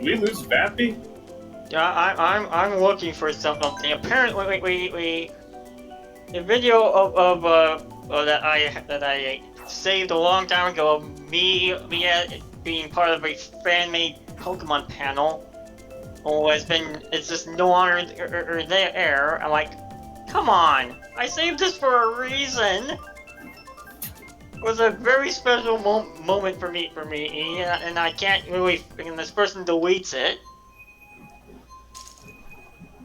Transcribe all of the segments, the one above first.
Did we lose Vappy? Yeah, I'm looking for something. Apparently, a video that I saved a long time ago of me being part of a fan-made Pokemon panel. It's just no longer there. I'm like, come on! I saved this for a reason. It was a very special moment for me, and I can't really. And this person deletes it.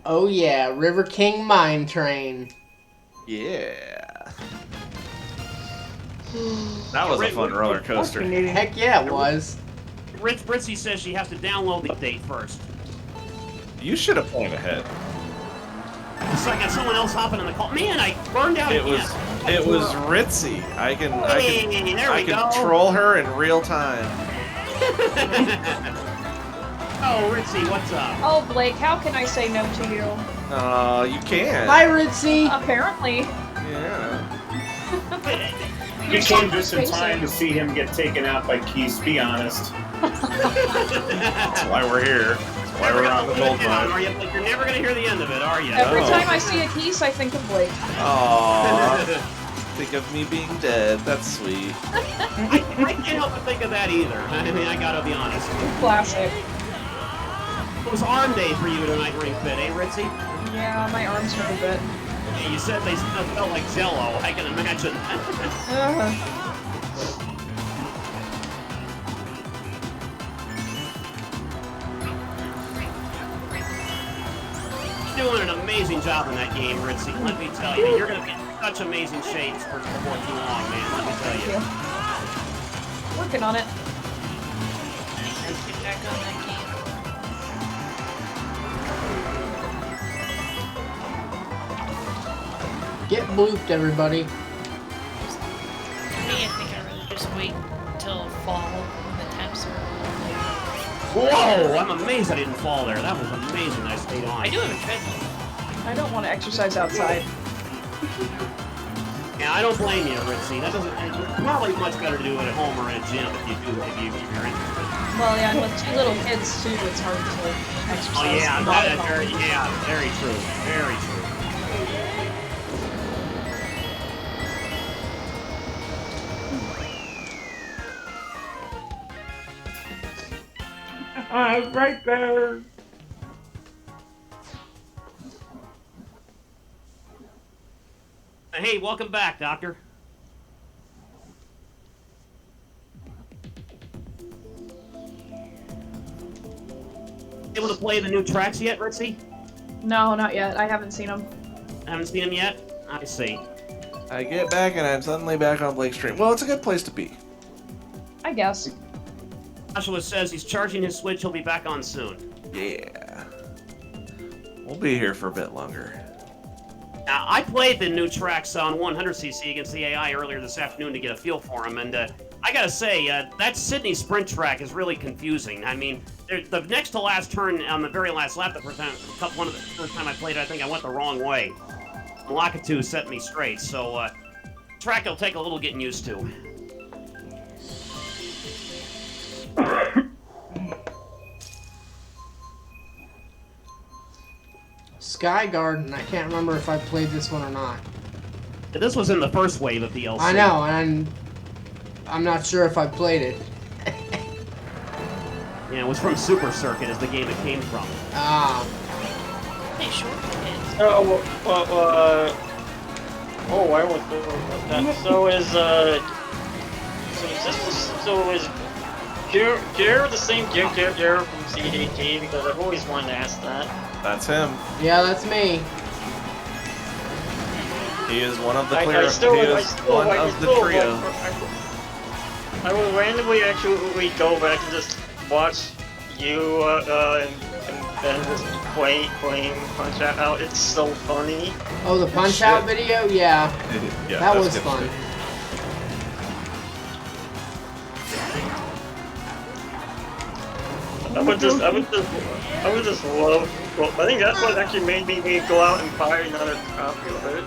Oh yeah, River King Mine Train. Yeah. That was a fun roller coaster. Heck yeah, it was. Ritzy says she has to download the update first. You should have planned ahead. So I got someone else hopping in the call. Man, I burned out again. It was Ritzy. I can troll her in real time. Oh, Ritzy, what's up? Oh, Blake, how can I say no to you? You can. Hi, Ritzy. Apparently. Yeah. You came just in time to see him get taken out by Keith, be honest. That's why we're here. That's why we're on the gold mine. Are you? Like, you're never gonna hear the end of it, are you? Every time I see a Keese, I think of Blake. Aww. Think of me being dead. That's sweet. I can't help but think of that either. I mean, I gotta be honest. Classic. It was arm day for you tonight, Ring Fit, eh, Ritzy? Yeah, my arms hurt a bit. Yeah, you said they felt like Jello. I can imagine. You're doing an amazing job in that game, Ritzy. Let me tell you, you're gonna be in such amazing shapes before too long, man. Let me tell you. Working on it. Let's get back on that game. Get blooped, everybody. Me, I think I'd rather just wait until fall when the temps are Whoa! I'm amazed I didn't fall there. That was amazing. I stayed on. I do have a treadmill. I don't want to exercise outside. Yeah, I don't blame you, Ritzy. That doesn't. It's probably much better to do it at home or in a gym if you're interested. Well, yeah, and with 2 little kids too, it's hard to exercise. Oh yeah, very true. Very true. Right there. Hey, welcome back, Doctor. Able to play the new tracks yet, Ritzy? No, not yet. I haven't seen them. Haven't seen them yet? I see. I get back and I'm suddenly back on Blake's stream. Well, it's a good place to be. I guess. Joshua says he's charging his Switch. He'll be back on soon. Yeah. We'll be here for a bit longer. Now, I played the new tracks on 100cc against the AI earlier this afternoon to get a feel for them, and I gotta say, that Sydney sprint track is really confusing. I mean, the next to last turn on the very last lap, the first time I played it, I think I went the wrong way. Malakatu set me straight, so track will take a little getting used to. Sky Garden. I can't remember if I played this one or not. This was in the first wave of DLC. I know, and I'm not sure if I played it. Yeah, it was from Super Circuit as the game it came from. Ah. Hey, sure it is. I was that. So is Jared the same Jared from CDT? Because I've always wanted to ask that. That's him. Yeah, that's me. He is one of the one of the trio. I will randomly actually go back and just watch you and Ben just playing Punch Out. It's so funny. Oh, the Punch Out video? Yeah. Yeah, that was fun. Shit. I would just love. Well, I think that's what actually made me go out and buy another copy of it.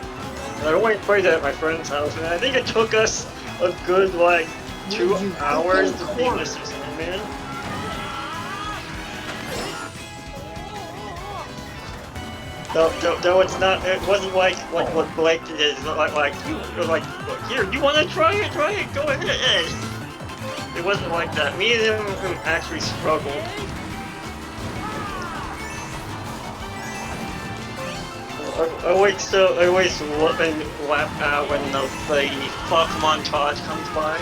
And I only played it at my friend's house, and I think it took us a good like 2 hours to beat Mr. Sandman. No, it's not. It wasn't like what Blake did. Like you're like, here, you want to try it? Try it. Go ahead. It wasn't like that. Me and him actually struggled. I always look and laugh out when the fuck montage comes by.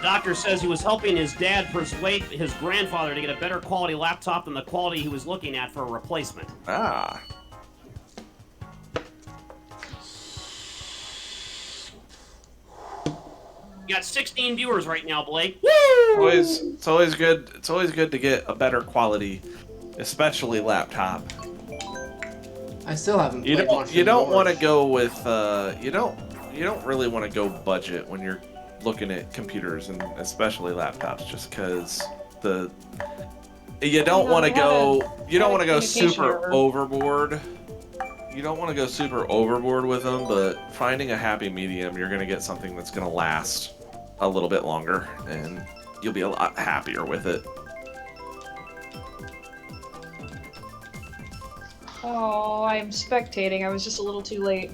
Doctor says he was helping his dad persuade his grandfather to get a better quality laptop than the quality he was looking at for a replacement. Ah. You got 16 viewers right now, Blake. It's always good. It's always good to get a better quality, especially laptop. I still haven't You played don't. much You don't Wars. want to go with. You don't really want to go budget when you're looking at computers and especially laptops, just because you don't want to go. You don't want to go super overboard. You don't want to go super overboard with them, but finding a happy medium, you're gonna get something that's gonna last a little bit longer, and you'll be a lot happier with it. Oh, I'm spectating. I was just a little too late.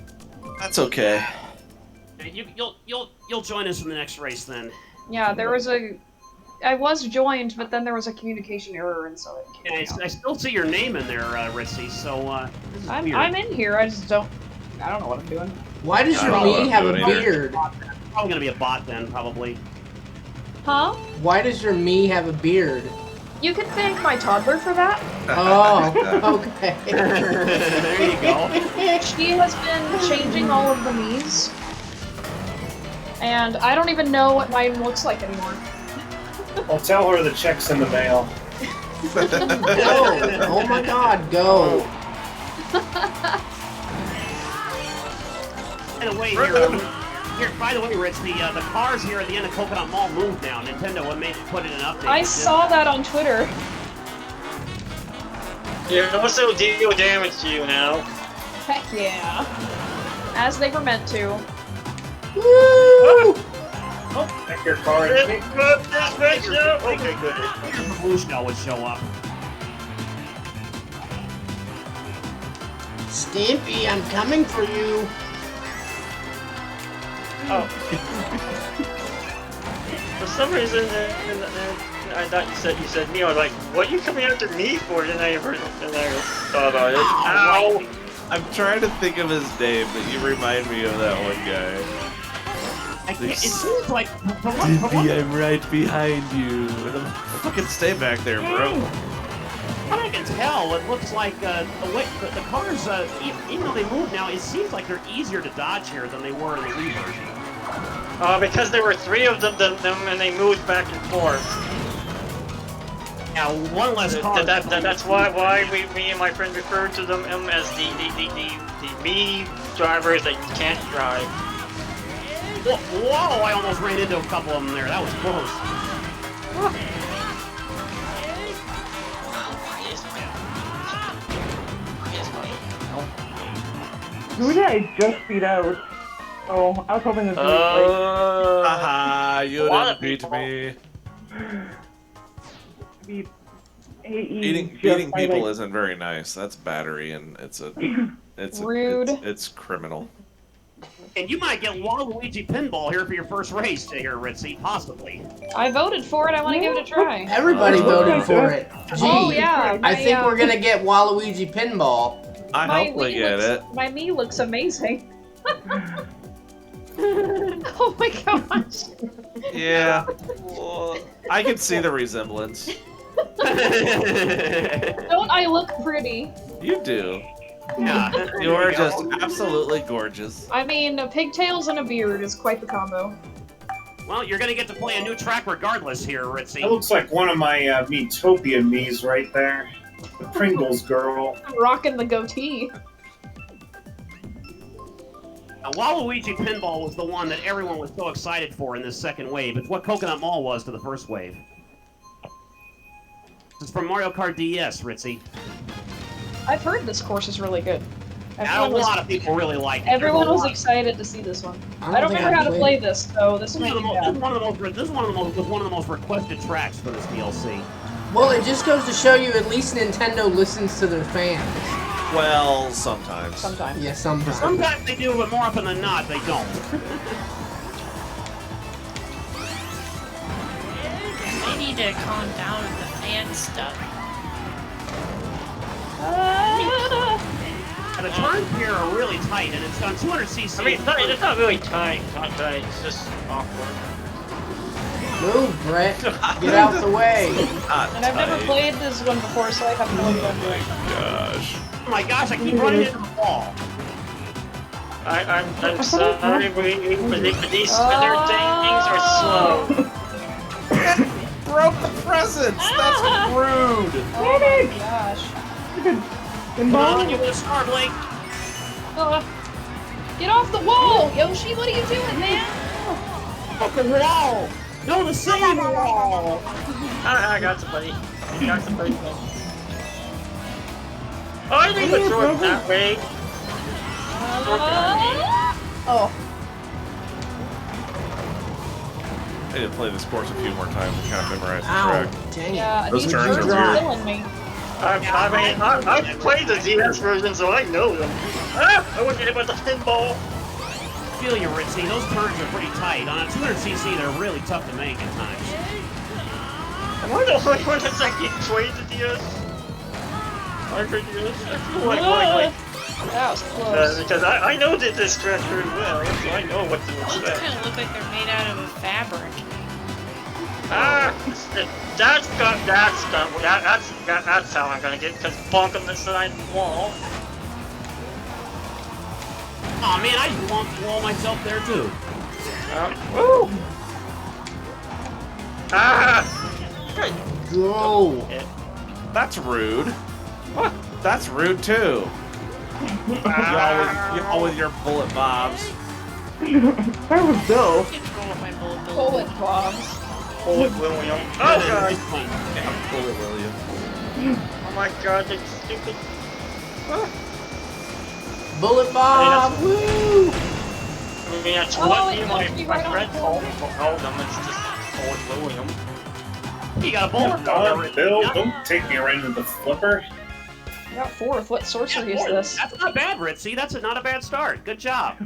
That's okay. You'll join us in the next race then. Yeah, there was I was joined, but then there was a communication error, and so it Yeah, I still see your name in there, Ritzy. So this is weird. I'm in here. I just don't. I don't know what I'm doing. Why does your I don't me know have a what I'm doing beard? Probably gonna be a bot then, probably. Huh? Why does your me have a beard? You can thank my toddler for that. Oh, okay. There you go. She has been changing all of the me's, and I don't even know what mine looks like anymore. I'll tell her the check's in the mail. Go! Oh my god, go! By the way, by the way, Rich, the cars here at the end of Coconut Mall moved now. Nintendo put in an update. I saw that on Twitter. Yeah, also deal damage to you now. Heck yeah. As they were meant to. Woo! Oh, back your car. Okay, good. The blue shell would show up. Stampy, I'm coming for you. Oh. For some reason, I thought you said me. I was like, "What are you coming after me for?" And I thought about it. Ow! I'm trying to think of his name, but you remind me of that one guy. It seems like Dippy, I'm right behind you. Fucking stay back there, bro. what I can tell, it looks like the cars, even though they move now, it seems like they're easier to dodge here than they were in the Wii version. Because there were 3 of them and they moved back and forth. Now, one less car. That's why me and my friend referred to them as the me drivers that can't drive. Whoa, I almost ran into a couple of them there. That was close. Who did I just beat out? Oh, I was hoping this was Haha, you didn't beat me. beat AE. Beating people isn't very nice. That's battery, and it's Rude. It's criminal. And you might get Waluigi Pinball here for your first race here, Ritzy, possibly. I voted for it. I want to give it a try. Everybody voted for it. Gee, Oh yeah. I think we're gonna get Waluigi Pinball. I hope we get it. My me looks amazing. Oh my gosh. Yeah. I can see the resemblance. Don't I look pretty? You do. Yeah. You are just absolutely gorgeous. I mean, pigtails and a beard is quite the combo. Well, you're gonna get to play a new track regardless here, That Ritzy. looks like one of my Metopia me's right there. The Pringles girl. I'm rocking the goatee. Now, Waluigi Pinball was the one that everyone was so excited for in this second wave. It's what Coconut Mall was to the first wave. This is from Mario Kart DS, Ritzy. I've heard this course is really good. Now, a lot of people really like it. Everyone There's a was lot- excited to see this one. I I don't think remember how to played play it. this, so this This is is one of the most requested tracks for this DLC. Well, it just goes to show you at least Nintendo listens to their fans. Well, sometimes. Sometimes. Yeah, sometimes. Sometimes they do, but more often than not, they don't. They need to calm down with the fan stuff. And the turns here are really tight, and it's on 200cc. I mean, it's not really tight. It's not tight. It's just awkward. Move, Brett. Get out the way. And I've never played this one before, so I have no idea. Gosh. Oh my gosh, I keep running into the wall. I'm sorry, but these spinner things are slow. Broke the presents! That's rude! Oh my gosh. Come on, you little star blink. Get off the wall! Yoshi, what are you doing, man? Off the wall! No, the same wall! I got somebody. I got somebody. Oh, I think it's short that way. Oh. I need to play this course a few more times and kind of memorize the Ow, track. dang it. Yeah, Those these turns birds are are weird. killing me. I've played the DS version, so I know them. I wasn't hit with the pinball. I feel you, Ritzy. Those turns are pretty tight. On a 200cc, they're really tough to make at times. Am I the only one that's actually played the DS? I feel like That was close. because I know this track very well, so I know what to Those expect. kind of look like they're made out of a fabric. That's how I'm gonna get, because bonk on the side of the wall. Aw, man, I just want to wall myself there, too. Woo! Go. That's rude. What? That's rude too. Y'all with your bullet bobs. That was Bill. Control of my bullet bill. Bullet bombs. Bullet William. Oh god! Yeah, bullet William. Oh my god, that's stupid. Bullet Bob. Woo. I mean, that's Oh, what it me and knocked me my right friend off. told them. It's just Bullet William. You got a bullet Bill, don't take me right into the flipper. I got fourth. What sorcery is this? That's not bad, Ritzy. That's not a bad start. Good job.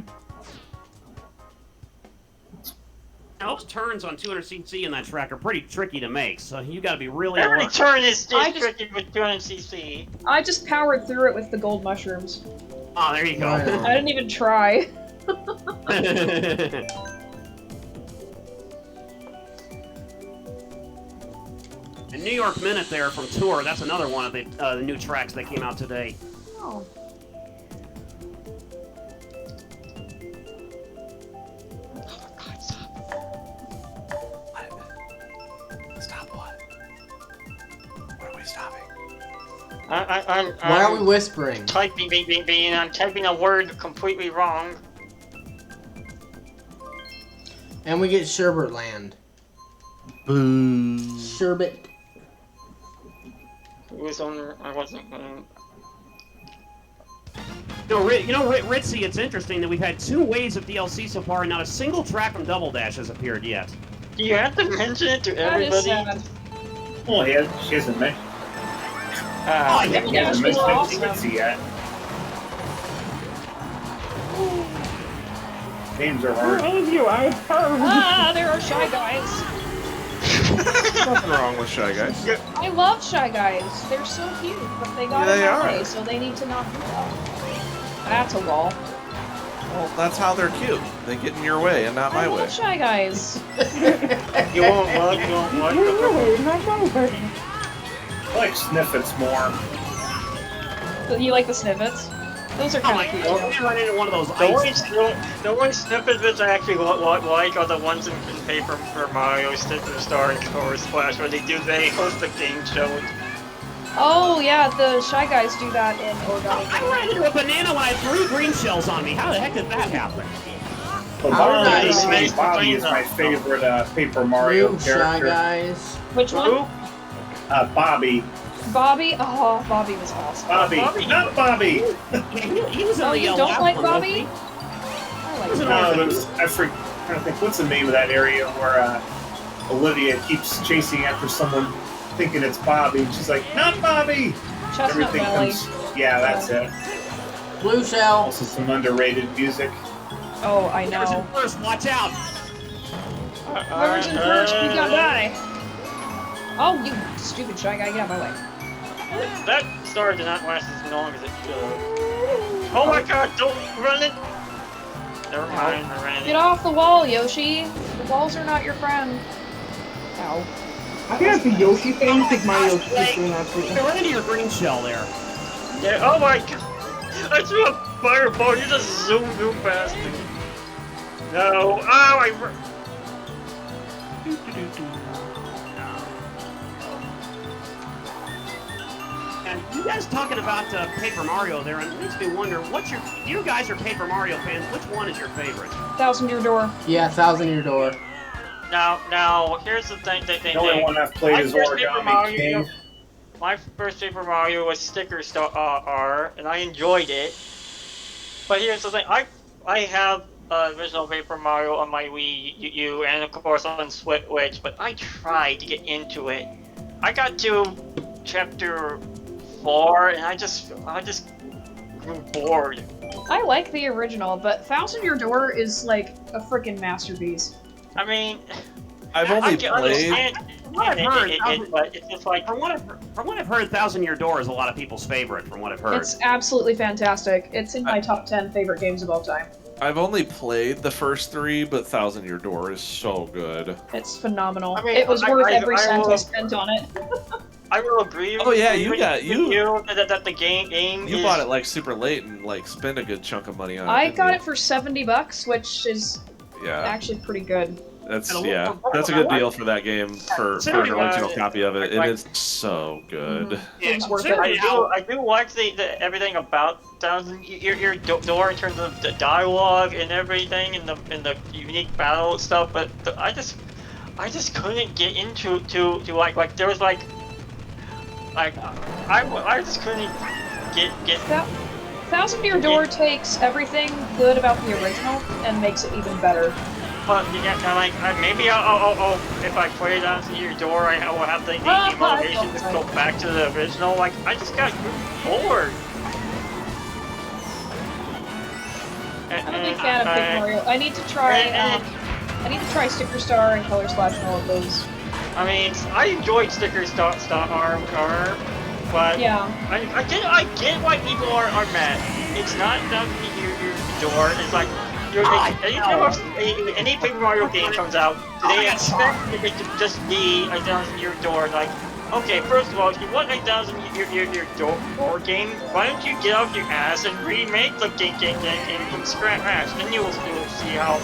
Now, those turns on 200cc in that track are pretty tricky to make, so you got to be really Every alert. turn is I just- tricky with 200cc. I just powered through it with the gold mushrooms. Oh, there you go. Right I on. didn't even try. And New York Minute there from Tour, that's another one of the new tracks that came out today. Oh. Stop what? What are we stopping? Why are we whispering? I'm typing a word completely wrong. And we get Sherbet Land. Boo. Sherbet. It was on. I wasn't. Ritzy, it's interesting that we've had 2 waves of DLC so far, and not a single track from Double Dash has appeared yet. Do you have to mention it to That is everybody? sad. Well, she hasn't mentioned Oh, Double he hasn't Dash was mentioned awesome. it yet. Names are hard. Thank you, I heard. Ah, there are Shy Guys. Nothing wrong with Shy Guys. I love Shy Guys. They're so cute, but they got Yeah, in they my are. way, so they need to knock me out. That's a wall. Well, that's how they're cute. They get in your way and not I my way. love Shy Guys. You won't like Really, not over. I like Sniffets more. But you like the snippets? Those are Oh kind my of cute. god, we run into one of those The ice. one snippet that I actually like are the ones in Paper Mario, Superstar, and Core Splash, where they host the game show. Oh yeah, the Shy Guys do that in Origami. I ran into a banana when I had 3 green shells on me. How the heck did that happen? But Alright. Bobby is my favorite Paper Mario Move, Shy character. Guys. Which one? Bobby. Bobby? Oh, Bobby was awesome. Bobby. Not Bobby! He was in Oh, the you yellow don't like one, wasn't Bobby? I like Wasn't Bobby. No, there's, I trying to think, what's the name of that area where Olivia keeps chasing after someone? thinking it's Bobby. And she's like, not Bobby. Chestnut Everything Valley. comes. Yeah, that's it. Blue shell. Also some underrated music. Oh, I Rivers know. in first, watch out! Whoever's in first, we gonna die. Oh, you stupid shy guy, get out of my way. That story did not last as long as it should. Oh my god, don't run it! Never mind, I ran Get it. off the wall, Yoshi. The walls are not your friend. Ow. I think that's the Yoshi thing, because Mario's just doing absolutely. Run into your green shell there. Yeah, oh my god! I threw a fireball, you just zoomed too fast. No, oh, I... And you guys talking about Paper Mario there, and it makes me wonder, you guys are Paper Mario fans, which one is your favorite? 1,000-Year Door. Yeah, 1,000-Year Door. Now, here's the thing. The only one I've played is Origami King. My first Paper Mario was Sticker Star, and I enjoyed it. But here's the thing, I have original Paper Mario on my Wii U, and of course on Switch, but I tried to get into it. I got to chapter 4, and I just grew bored. I like the original, but 1,000-Year Door is like a freaking masterpiece. I mean, I've only I can played. understand What I've heard, but it's just like... From what I've heard, 1,000-Year Door is a lot of people's favorite, from what I've heard. It's absolutely fantastic. It's in my top 10 favorite games of all time. I've only played the first 3, but 1,000-Year Door is so good. It's phenomenal. I mean, it was worth every cent I will- spent on it. I will agree with Oh, yeah, you that the game You is... bought it like super late and like spent a good chunk of money on it. I didn't got you? it for $70, which is Yeah, actually pretty good. that's And that's a good deal for that game for an original copy of it. It Like- is so good. Yeah, It's worth it. I do like the everything about 1,000-Year Door in terms of the dialogue and everything and the unique battle stuff, but I just couldn't get into like there was like I just couldn't get. 1,000-Year Door takes everything good about the original and makes it even better. But yeah, like maybe I'll if I play 1,000-Year Door, I will have the motivation to go back to the original. Like I just got bored. I'm a big fan of Paper Mario. I need to try Sticker Star and Color Slash and all of those. I mean, I enjoyed Sticker Star, but Yeah. I get why people are mad. It's not 1,000-Year Door. It's like any Paper Mario game comes out, they expect it to just be a 1,000-Year Door. Like, okay, first of all, if you want a 1,000-Year Door game, why don't you get off your ass and remake the game from scratch? Then you'll see how.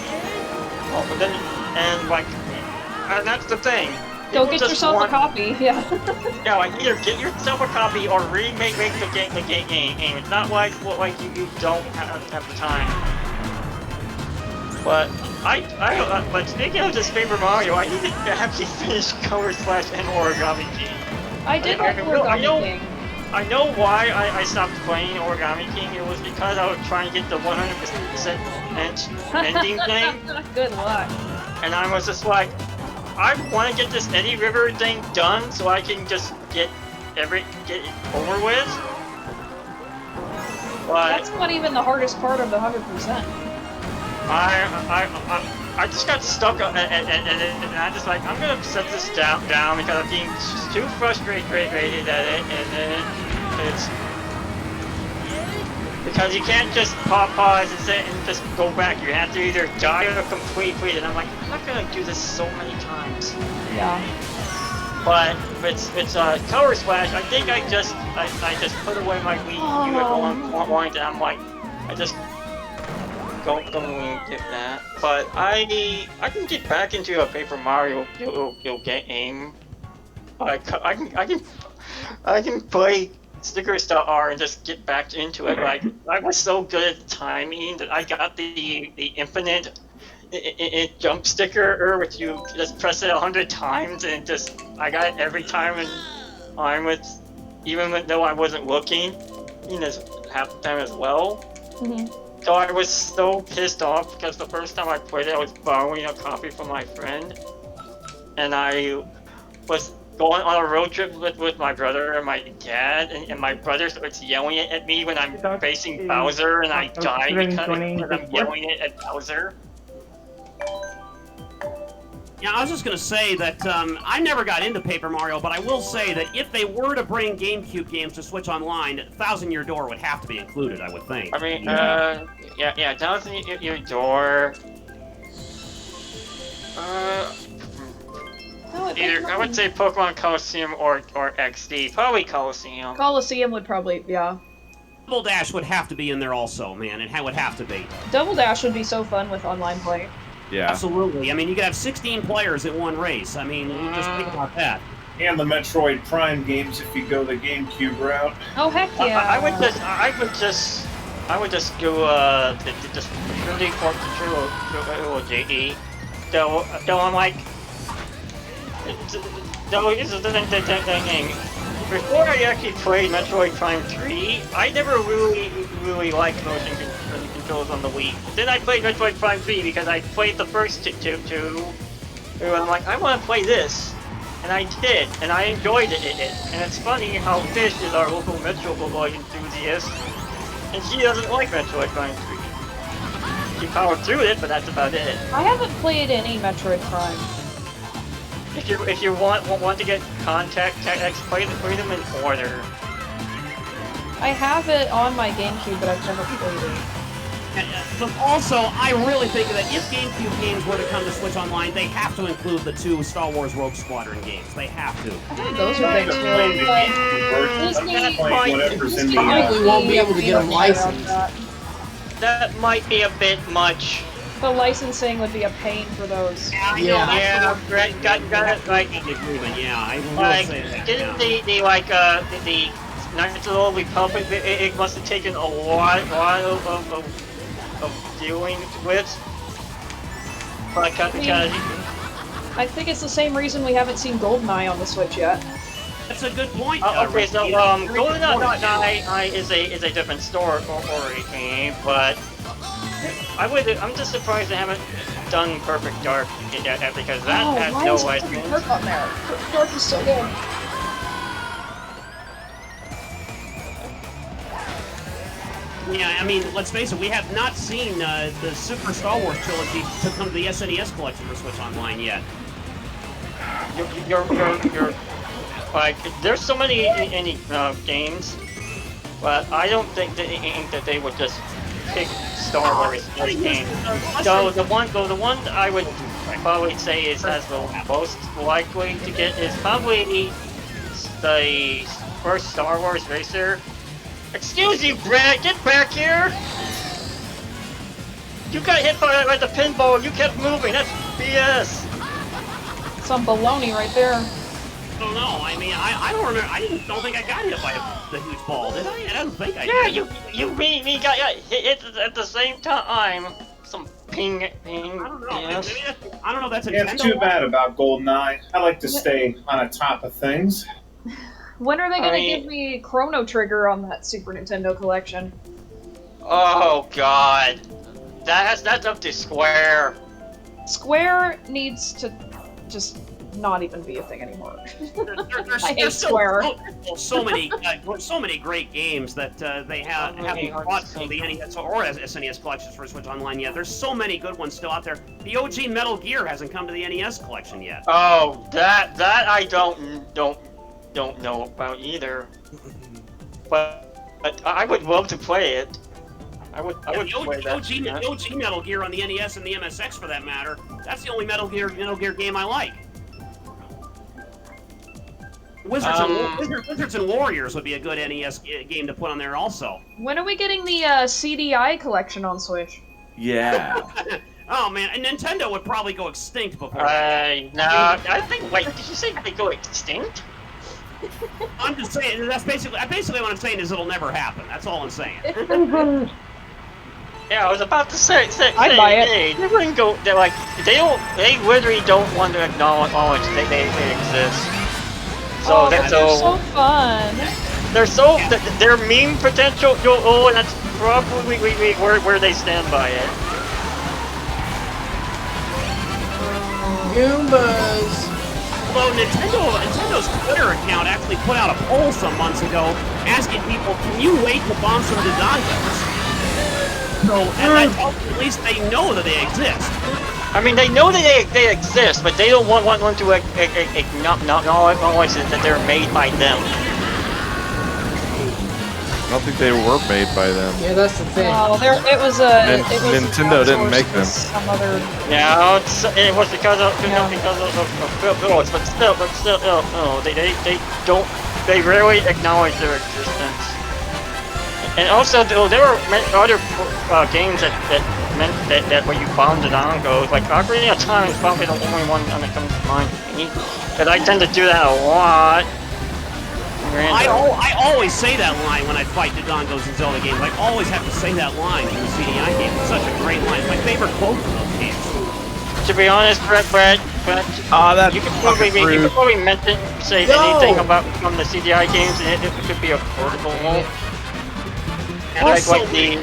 And that's the thing. Go People get just yourself want- a copy, yeah. Yeah, like either get yourself a copy or remake the game. It's not like you don't have the time. But but speaking of this Paper Mario, I need to actually finish Color Slash and Origami King. I did like Origami King. I know why I stopped playing Origami King. It was because I was trying to get the 100% ending thing, Good luck. and I was just like, I want to get this Eddie River thing done so I can just get it over with. But That's not even the hardest part of the 100%. I just got stuck and I just like, I'm gonna set this down because I'm being just too frustrated at it, and then it's because you can't just pause and sit and just go back. You have to either die or completely, and I'm like, I'm not gonna do this so many times. Yeah. But it's Color Splash. I think I just put away my Wii U at one point, and I'm like, I just don't get that. But I can get back into a Paper Mario game. I can play Sticker Star and just get back into it. Like I was so good at the timing that I got the infinite jump sticker, which you just press it 100 times and I got it every time, and even though I wasn't looking, half the time as well. Mm-hmm. So I was so pissed off because the first time I played it, I was borrowing a copy from my friend, and I was going on a road trip with my brother and my dad, and my brother starts yelling at me when I'm facing Bowser, and I die because I'm yelling it at Bowser. Yeah, I was just gonna say that I never got into Paper Mario, but I will say that if they were to bring GameCube games to Switch Online, Thousand Year Door would have to be included, I would think. I mean, yeah, Thousand Year Door. Either I would say Pokemon Coliseum or XD. Probably Coliseum. Coliseum would probably, yeah. Double Dash would have to be in there also, man. It would have to be. Double Dash would be so fun with online play. Yeah. Absolutely. I mean, you could have 16 players in one race. I mean, you just think about that. And the Metroid Prime games if you go the GameCube route. Oh heck yeah! I would just go just really for JE. Though I'm like, though this is the thing. Before I actually played Metroid Prime 3, I never really liked motion controls on the Wii. Then I played Metroid Prime 3 because I played the first two, and I'm like, I want to play this. And I did, and I enjoyed it. And it's funny how Fish is our local Metroid enthusiast, and she doesn't like Metroid Prime 3. She powered through it, but that's about it. I haven't played any Metroid Prime. If you want to get Contact X, play them in order. I have it on my GameCube, but I've never played it. But also, I really think that if GameCube games were to come to Switch Online, they have to include the 2 Star Wars Rogue Squadron games. They have to. I think those are big too. Disney probably won't be able to get them licensed. That might be a bit much. The licensing would be a pain for those. Got it. Like agreement. Yeah, I will say that. Didn't the Knights of the Old Republic? It must have taken a lot of dealing with. I think it's the same reason we haven't seen GoldenEye on the Switch yet. That's a good point. Okay, so GoldenEye is a different story game, but I'm just surprised they haven't done Perfect Dark yet because that has no license. Dark on there? Perfect Dark is so good. Yeah, I mean, let's face it, we have not seen the Super Star Wars trilogy to come to the SNES collection for Switch Online yet. You're like, there's so many games, but I don't think that they would just pick Star Wars as game. So the one I would probably say is the most likely to get is probably the first Star Wars racer. Excuse you, Brad, get back here! You got hit by the pinball and you kept moving, that's BS! Some baloney right there. I don't know, I mean, I don't remember, I don't think I got hit by the huge ball, did I? I don't think I did. Yeah, you me got hit at the same time. Some ping. I don't know, Yes. I don't know if that's a Yeah, it's too bad about GoldenEye. I like to stay on the top of things. When are they gonna give me Chrono Trigger on that Super Nintendo collection? Oh god. That's up to Square. Square needs to just not even be a thing anymore. I hate there's Square. So many great games that they haven't brought to the NES or SNES collections for Switch Online yet. There's so many good ones still out there. The OG Metal Gear hasn't come to the NES collection yet. Oh, that I don't know about either. But I would love to play it. I would play that. The OG Metal Gear on the NES and the MSX for that matter. That's the only Metal Gear game I like. Wizards and Warriors would be a good NES game to put on there also. When are we getting the CDI collection on Switch? Yeah. Oh man, and Nintendo would probably go extinct before. No, I think. Wait, did you say they go extinct? I'm just saying. That's basically what I'm saying is it'll never happen. That's all I'm saying. Yeah, I was about to say. I'd buy it. They wouldn't go. They're like they literally don't want to acknowledge they exist. So they're so fun. Their meme potential. Oh, and that's probably where they stand by it. Goombas. Although Nintendo's Twitter account actually put out a poll some months ago asking people, can you wait to bomb some Dodongos? So, and that tells you at least they know that they exist. I mean, they know that they exist, but they don't want to acknowledge that they're made by them. I don't think they were made by them. Yeah, that's the thing. Oh, it was a Nintendo didn't make them. Some other. No, it was because of Philips, but still, no, they rarely acknowledge their existence. And also, there were other games that meant that when you bombed the Dongos, like Ocarina of Time is probably the only one that comes to mind for me. Because I tend to do that a lot. I always say that line when I fight Dodongos in Zelda games. I always have to say that line in the CDI game. It's such a great line. It's my favorite quote from those games. To be honest, Brett, you could probably say anything about from the CDI games, and it could be a quotable one. Like the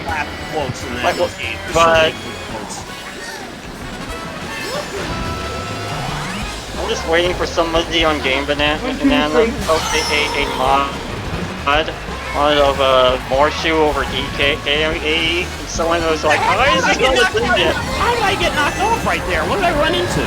quotes in like, those games. But I'm just waiting for somebody on Game Banana to post a mod of Morshu over DKAE, and someone was like, why is this not a thing yet? How did I get knocked off right there? What did I run into?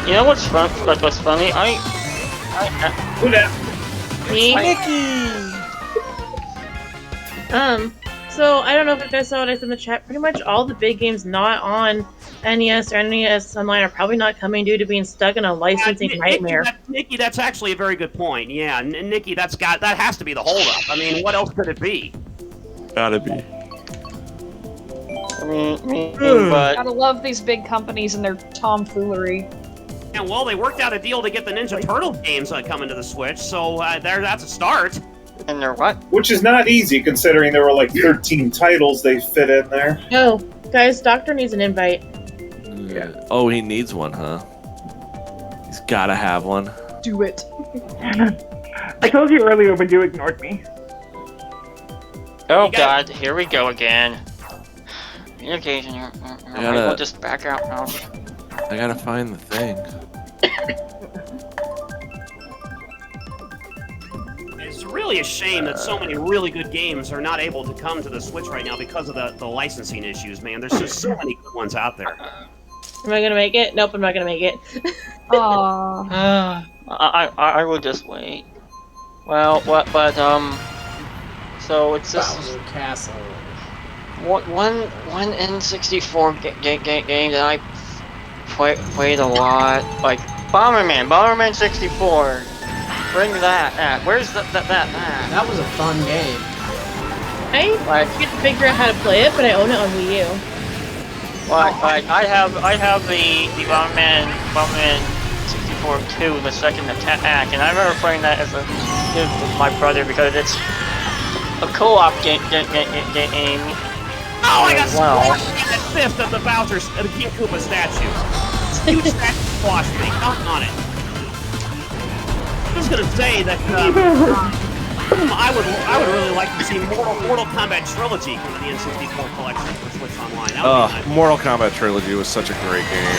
You know what's fun? What's funny? Who that? Me? So I don't know if you guys saw what I said in the chat. Pretty much all the big games not on NES or NES Online are probably not coming due to being stuck in a licensing nightmare. Nikki, that's actually a very good point. Yeah, Nikki, that has to be the holdup. I mean, what else could it be? Gotta be. But Gotta love these big companies and their tomfoolery. And well, they worked out a deal to get the Ninja Turtle games coming to the Switch, so that's a start. And they're what? Which is not easy considering there were like 13 titles they fit in there. No, guys, Doctor needs an invite. Yeah. Oh, he needs one, huh? He's gotta have one. Do it. I told you earlier, but you ignored me. Oh God, here we go again. Communication. We'll just back out now. I gotta find the thing. It's really a shame that so many really good games are not able to come to the Switch right now because of the licensing issues, man. There's just so many good ones out there. Am I gonna make it? Nope, I'm not gonna make it. Aww. I will just wait. Well, but so it's just Bowser Castle. one N64 game that I played a lot, like Bomberman 64. Bring that. Where's that? That was a fun game. I can't figure out how to play it, but I own it on Wii U. Like I have the Bomberman 64 2, the second attack, and I remember playing that as a kid with my brother because it's a co-op game. Oh, I got squashed in the fist of the King Koopa statue. Huge statue squashed me. Knock on it. I was gonna say that I would really like to see Mortal Kombat Trilogy come to the N64 collection for Switch Online. That would be nice. Mortal Kombat Trilogy was such a great game.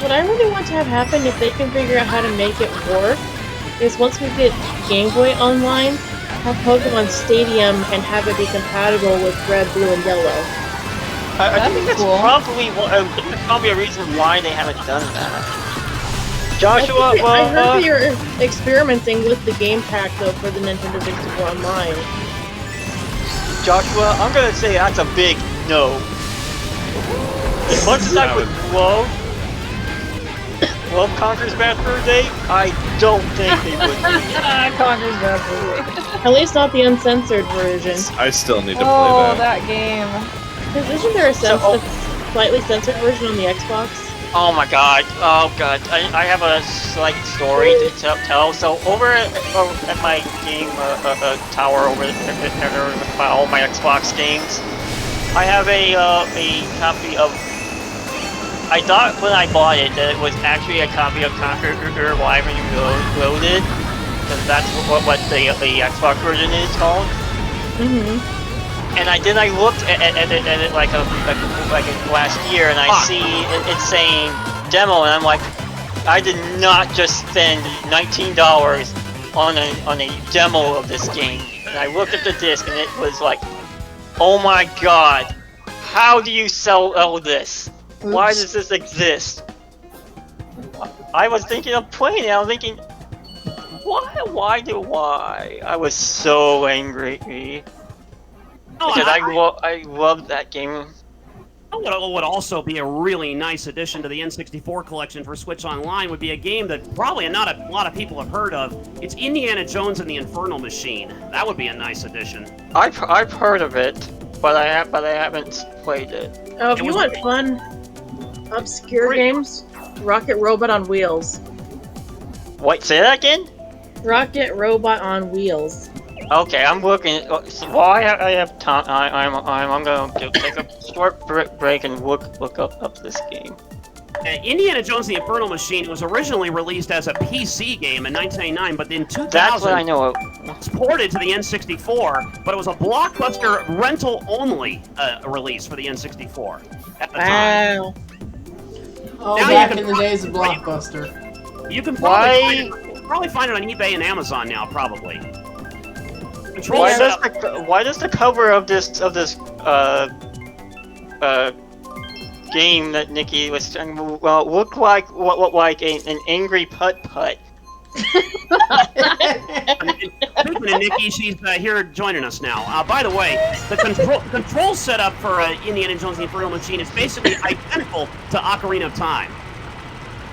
What I really want to have happen, if they can figure out how to make it work, is once we get Game Boy Online, have Pokemon Stadium and have it be compatible with Red, Blue, and Yellow. I think that's probably a reason why they haven't done that. Joshua, I heard that you're experimenting with the game pack though for the Nintendo 64 Online. Joshua, I'm gonna say that's a big no. As much as I would love Conker's Bad Fur Day, I don't think they would. Conker's Bad Fur Day. At least not the uncensored version. I still need to play Oh, that. that game. Because isn't there a slightly censored version on the Xbox? Oh my god, I have a slight story to tell. So over at my game tower over there by all my Xbox games, I have a copy of I thought when I bought it that it was actually a copy of Conquer Live Reloaded, because that's what the Xbox version is called. And I looked at it like last year, and I see it saying demo, and I'm like, I did not just spend $19 on a demo of this game. And I looked at the disc, and it was like, oh my god, how do you sell this? Why does this exist? I was thinking of playing it. I was thinking, why? I was so angry. Because I loved that game. What would also be a really nice addition to the N64 collection for Switch Online would be a game that probably not a lot of people have heard of. It's Indiana Jones and the Infernal Machine. That would be a nice addition. I've heard of it, but I haven't played it. Oh, if you want fun, obscure games, Rocket Robot on Wheels. Wait, say that again? Rocket Robot on Wheels. Okay, I'm looking. While I have time, I'm gonna take a short break and look up this game. Indiana Jones: The Infernal Machine was originally released as a PC game in 1999, but in 2000, that's what I know of. It's ported to the N64, but it was a blockbuster rental-only release for the N64 at the time. Oh, Now back in the days of Blockbuster. You can probably find it on eBay and Amazon now, probably. Why does the cover of this game that Nikki was talking about look like an angry putt-putt? Speaking of Nikki, she's here joining us now. By the way, the control setup for Indiana Jones: The Infernal Machine is basically identical to Ocarina of Time.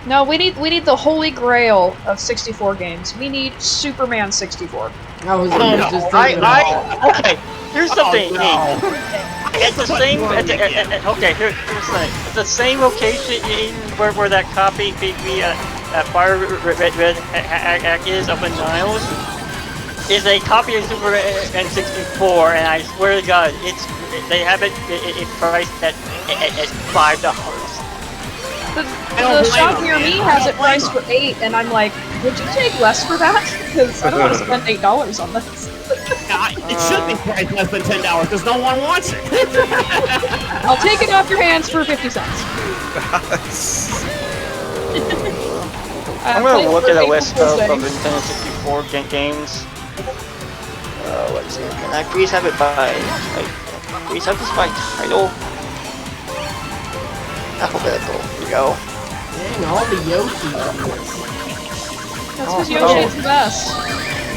No, we need the holy grail of 64 games. We need Superman 64. Okay, here's something. Oh, no. At the same, here's the thing. At the same location where that copy Fire Red Hack is up in Niles is a copy of Super N64, and I swear to God, they have it priced at $5. The shop near me has it priced for $8, and I'm like, would you take less for that? Because I don't want to spend $8 on this. It should be priced less than $10 because no one wants it. I'll take it off your hands for 50 cents. I'm gonna look at a list of Nintendo 64 games. Let's see. Can I please have it by please have this by title? Alphabetical. Here we go. Dang, all the Yoshis on this. That's because Yoshi's the best.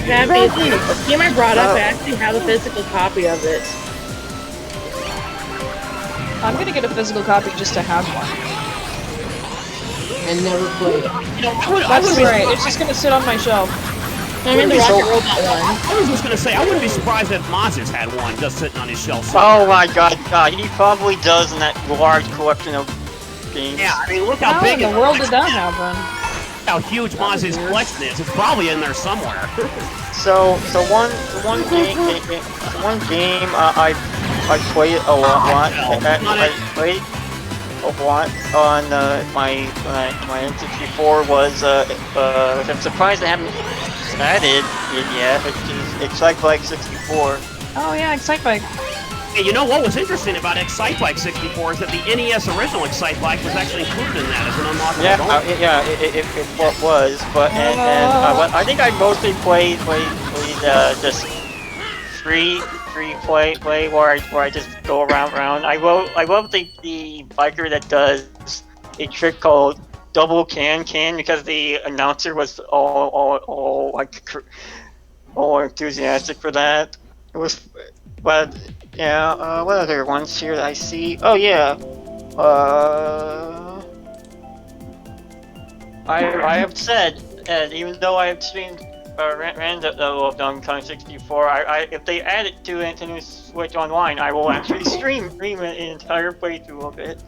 Yeah, basically, the game I brought up, I actually have a physical copy of it. I'm gonna get a physical copy just to have one. And never played it. That's great. It's just gonna sit on my shelf. I'm in the Rocket Robot one. I was just gonna say, I wouldn't be surprised if Mazes had one just sitting on his shelf. Oh my God, he probably does in that large collection of games. Yeah, I mean, look how big in the world did that happen? How huge Mazes' collection is. It's probably in there somewhere. So one game I played a lot. I played a lot on my N64 was I'm surprised I haven't added it yet, which is Excitebike 64. Oh yeah, Excitebike. Hey, you know what was interesting about Excitebike 64 is that the NES original Excitebike was actually included in that as an unlockable bonus. It was, but I think I mostly played just free play where I just go around. I love the biker that does a trick called double can because the announcer was all enthusiastic for that. It was, but yeah. What other ones here that I see? Oh yeah. I have said, and even though I have streamed random of Donkey Kong 64, if they add it to Nintendo Switch Online, I will actually stream an entire playthrough of it.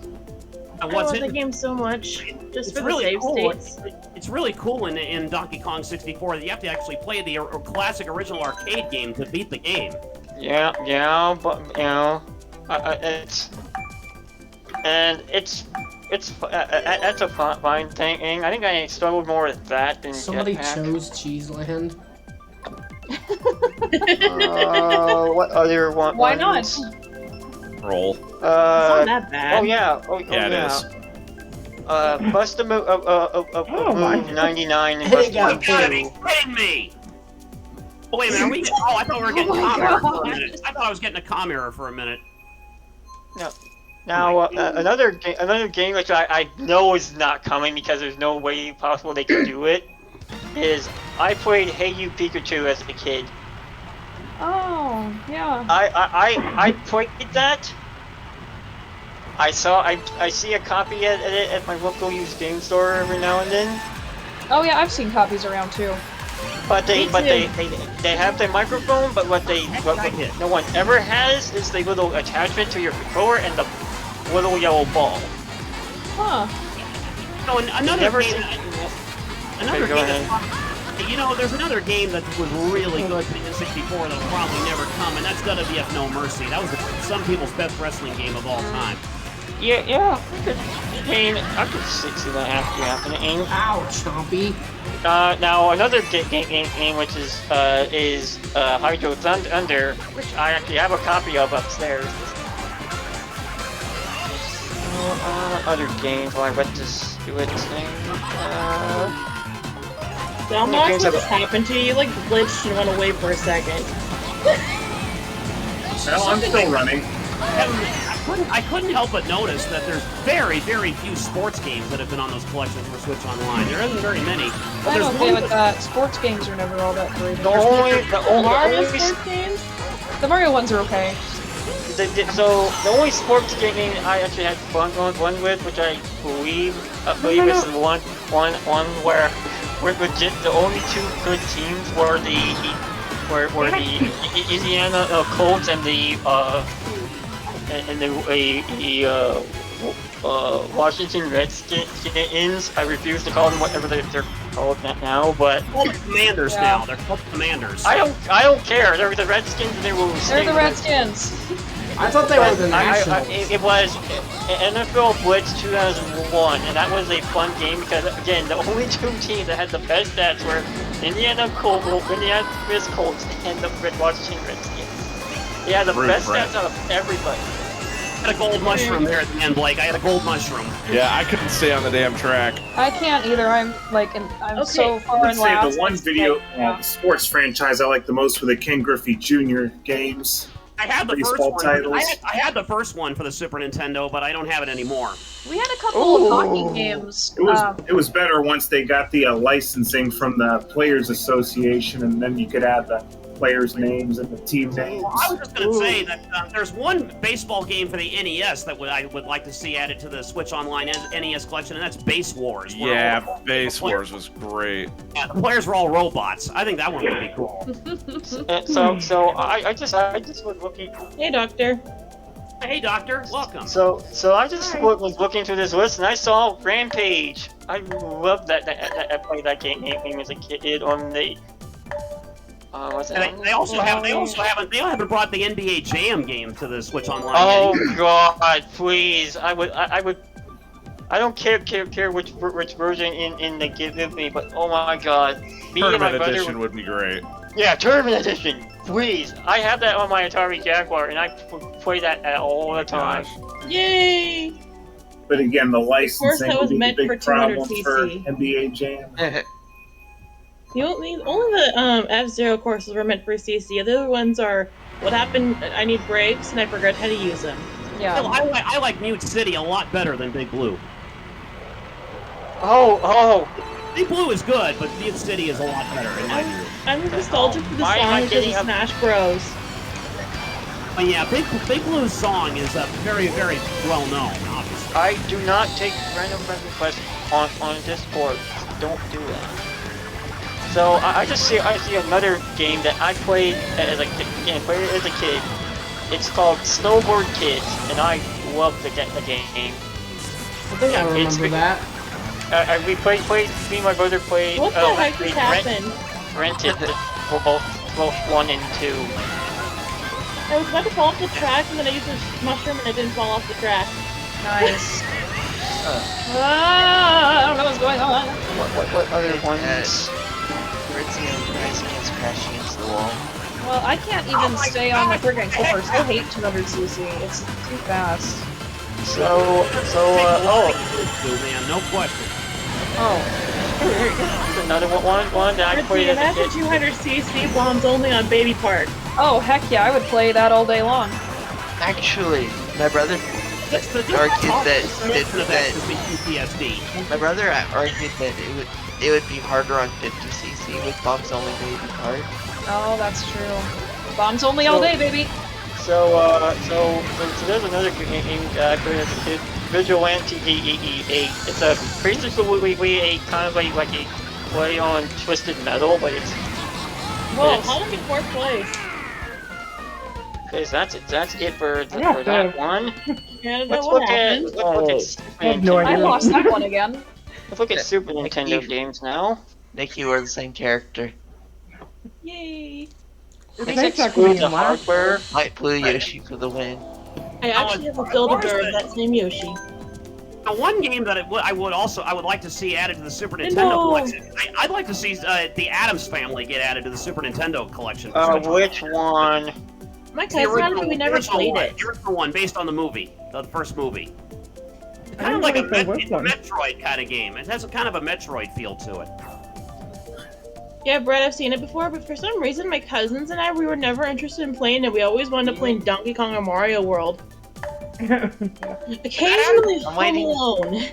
I love the game so much, just for the save states. It's really cool in Donkey Kong 64 that you have to actually play the classic original arcade game to beat the game. Yeah, but you know, it's that's a fine thing. I think I struggled more with that than Somebody Jetpack. chose Cheeseland. What other one? Why not? Roll. It's not that bad. Oh yeah. Yeah, it is. Bust a move. Oh my. Move 99 and It bust a got move Gotta be 2. kidding me! Oh, wait a minute, are we... Oh, I thought we were getting Oh my a comm error for a God. minute. I thought I was getting a comm error for a minute. Now, another game which I know is not coming because there's no way possible they can do it is I played Hey You Pikachu as a kid. Oh, yeah. I played that. I see a copy at my local used game store every now and then. Oh yeah, I've seen copies around too. But they Me too. have the microphone, but what no one ever has is the little attachment to your controller and the little yellow ball. Huh. So another Never game... seen- Another Okay, go game ahead. that, you know, there's another game that was really good for the N64 that'll probably never come, and that's WWF No Mercy. That was some people's best wrestling game of all time. Yeah, I could see that happening. Ow, Chompy. Now another game which is Hydro Thunder, which I actually have a copy of upstairs. Other games, well, I read this stupid thing. Delmox, games what have- just happened to you? You like glitched and went away for a second. Well, I'm still running. I couldn't help but notice that there's very, very few sports games that have been on those collections for Switch Online. There isn't very many. But I'm there's okay one with that. Sports games are never all that great. The only Mario sports games? The Mario ones are okay. So the only sports game I actually had fun with, which I believe is the one where legit the only two good teams were the Indiana Colts and the Washington Redskins. I refuse to call them whatever they're called now, but called the Commanders Yeah. now. They're called the Commanders. I don't care. They're the Redskins and they will stay. They're the Redskins. I thought they were the Nationals. It was NFL Blitz 2001, and that was a fun game because, again, the only two teams that had the best stats were Indianapolis Colts and the Washington Redskins. They had the best stats out of everybody. I had a gold mushroom there at the end, Blake. I had a gold mushroom. Yeah, I couldn't stay on the damn track. I can't either. I'm so far Let's in say last. the one it's video like, yeah. sports franchise I like the most were the Ken Griffey Jr. games. I had the first Baseball one. titles. I had the first one for the Super Nintendo, but I don't have it anymore. We had a couple of hockey games. It was better once they got the licensing from the Players Association, and then you could add the players' names and the team names. Well, I was just going to say that there's one baseball game for the NES that I would like to see added to the Switch Online NES collection, and that's Base Wars. where Yeah, all Base Wars was great. the players were all robots. I think that one would be cool. So I just was looking. Hey, Doctor. Hey, Doctor, welcome. So I just was looking through this list and I saw Rampage. I loved that. I played that game as a kid on the. What's that? And they also haven't brought the NBA Jam game to the Switch Online Oh yet either. God, please! I don't care which version in the give me, but oh my God, me and my Tournament brother. edition would be great. Yeah, Tournament Edition, please! I have that on my Atari Jaguar, and I play that all the time. Yay! But again, the licensing that was would be meant the for big problem 200 for cc. NBA Jam. Only the F-Zero courses were meant for CC. The other ones are what happened. I need brakes and I forgot how to use them. Yeah. Still, I like Mute City a lot better than Big Blue. Oh! Big Blue is good, but Mute City is a lot better in my view. I'm nostalgic for the Why am I song because getting of up- Smash Bros. But yeah, Big Blue's song is very, very well known, obviously. I do not take random friend requests on Discord. Don't do that. So I see another game that I played as a kid. It's called Snowboard Kids, and I love the game. I think I remember that. Me and my brother played. What the heck just happened? Rented for both 1 and 2. I was about to fall off the track and then I used a mushroom and I didn't fall off the track. Nice. I don't know what's going on. What other ones? Rise Against crashing into the wall. Well, I can't even stay on the friggin' course. I hate 200cc. It's too fast. Man, no question. There's another one that I played as a That's kid. a 200cc bombs only on Baby Park. Oh, heck yeah, I would play that all day long. Actually, my brother argued that PTSD. my brother argued that it would be harder on 50cc with bombs only baby cart. Oh, that's true. Bombs only all day, baby. So there's another game that I played as a kid. Vigilante 8. It's a basically a kind of like a play on Twisted Metal, but it's. Whoa, how did we 4th place? Because that's it for that one. Yeah, Let's what look at happened? Super I have no Nintendo. I idea. lost that one again. Let's look at Super Nintendo games now. Nick, you are the same character. Yay! It's Please nice exclude being the last. hardware. Light blue Yoshi for the win. I actually have a Build-A-Bear of that same Yoshi. Now, one game that I would like to see added to the Super Nintendo No. collection. I'd like to see the Addams Family get added to the Super Nintendo collection. Which one? My cousin had it, but we never played it. The original one, based on the movie, the first movie. I Kind of didn't like a realize there was one. Metroid kind of game. It has a kind of a Metroid feel to it. Yeah, Brett, I've seen it before, but for some reason my cousins and we were never interested in playing it. We always wanted to play in Donkey Kong or Mario World. Occasionally I'm Home waiting. Alone.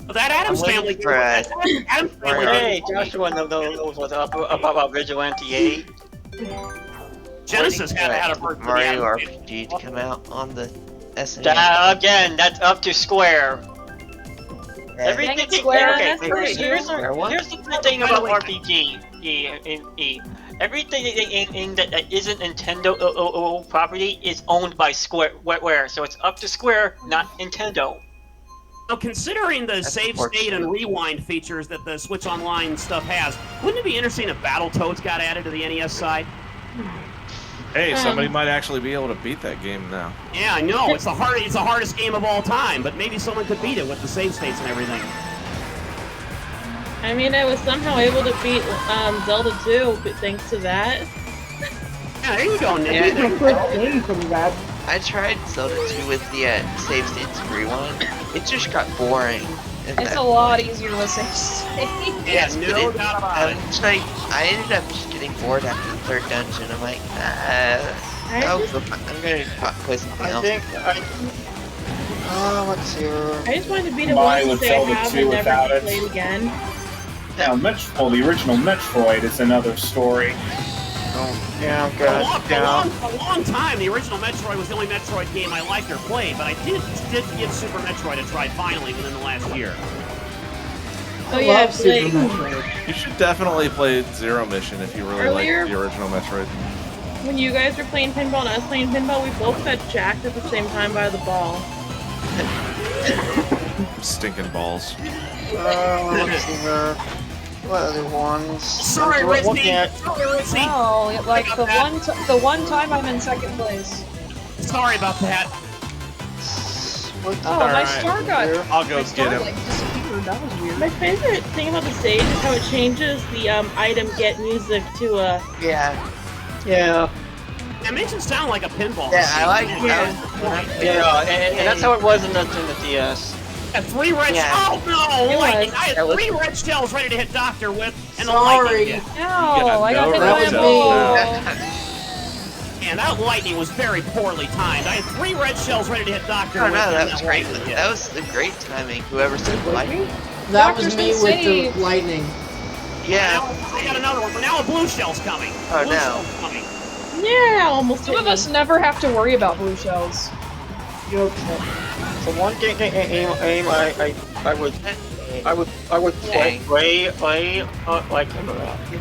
But that Addams I'm Family waiting for Addams Family Hey, Joshua knows what's up about Vigilante 8. Genesis had a version of the Mario Addams Family. RPG to come out on the SNES. Again, that's up to Square. Yeah. Everything. Dang it, Square, Okay, that's for you. here's the good thing about RPG. Everything that isn't Nintendo property is owned by Square. So it's up to Square, not Nintendo. Now, considering the That's save state and rewind features that the Switch Online stuff has, wouldn't it be interesting if Battletoads got added to the NES side? Hey, somebody might actually be able to beat that game now. Yeah, I know. It's the hardest game of all time, but maybe someone could beat it with the save states and everything. I mean, I was somehow able to beat Zelda 2, but thanks to that. Yeah, there you go, Nick. Yeah, It's my first game from that. I tried Zelda 2 with the save states rewind. It just got boring. And It's that- a lot easier with save state. Yeah, but no doubt about it. it's like, I ended up just getting bored after the 3rd dungeon. I'm like, I'm gonna play something I else. think let's see. I just wanted to beat it Combined once with to say I Zelda have 2 and without never it. played again. Now, the original Metroid is another story. Yeah, For good. a long time, the original Metroid was the only Metroid game I liked or played, but I did give Super Metroid a try finally within the last year. Oh yeah, I Love Super played. Metroid. You should definitely play Zero Mission if you really Earlier- like the original Metroid. When you guys were playing pinball and I was playing pinball, we both got jacked at the same time by the ball. Stinking balls. Let's see here. What other ones? Sorry, We're looking Ritzy. at- Sorry, Ritzy. Oh, like I got the that. one time I'm in second place. Sorry about that. What's Oh, my Alright. star got. I'll go My star get him. like disappeared. That was weird. My favorite thing about the stage is how it changes the item get music to Yeah, Yeah. It makes it sound like a pinball yeah, I like machine. And that's how it was in the DS. And 3 red Yeah. Oh no! It Lightning! was. I had That was- 3 red shells ready to hit Doctor with, and the Sorry. lightning hit. No, I got no hit that by was a me. ball. And that lightning was very poorly timed. I had 3 red shells ready to hit Doctor I with. don't know, and that was great. lightning hit. That was a great timing. Whoever said lightning. That Doctor's was me been with saved. the lightning. Yeah. Now, I got another one, but now a blue shell's coming. Oh, Blue no. shell's coming. yeah, almost Some hit of me. us never have to worry about blue shells. So one game I would Dang. play like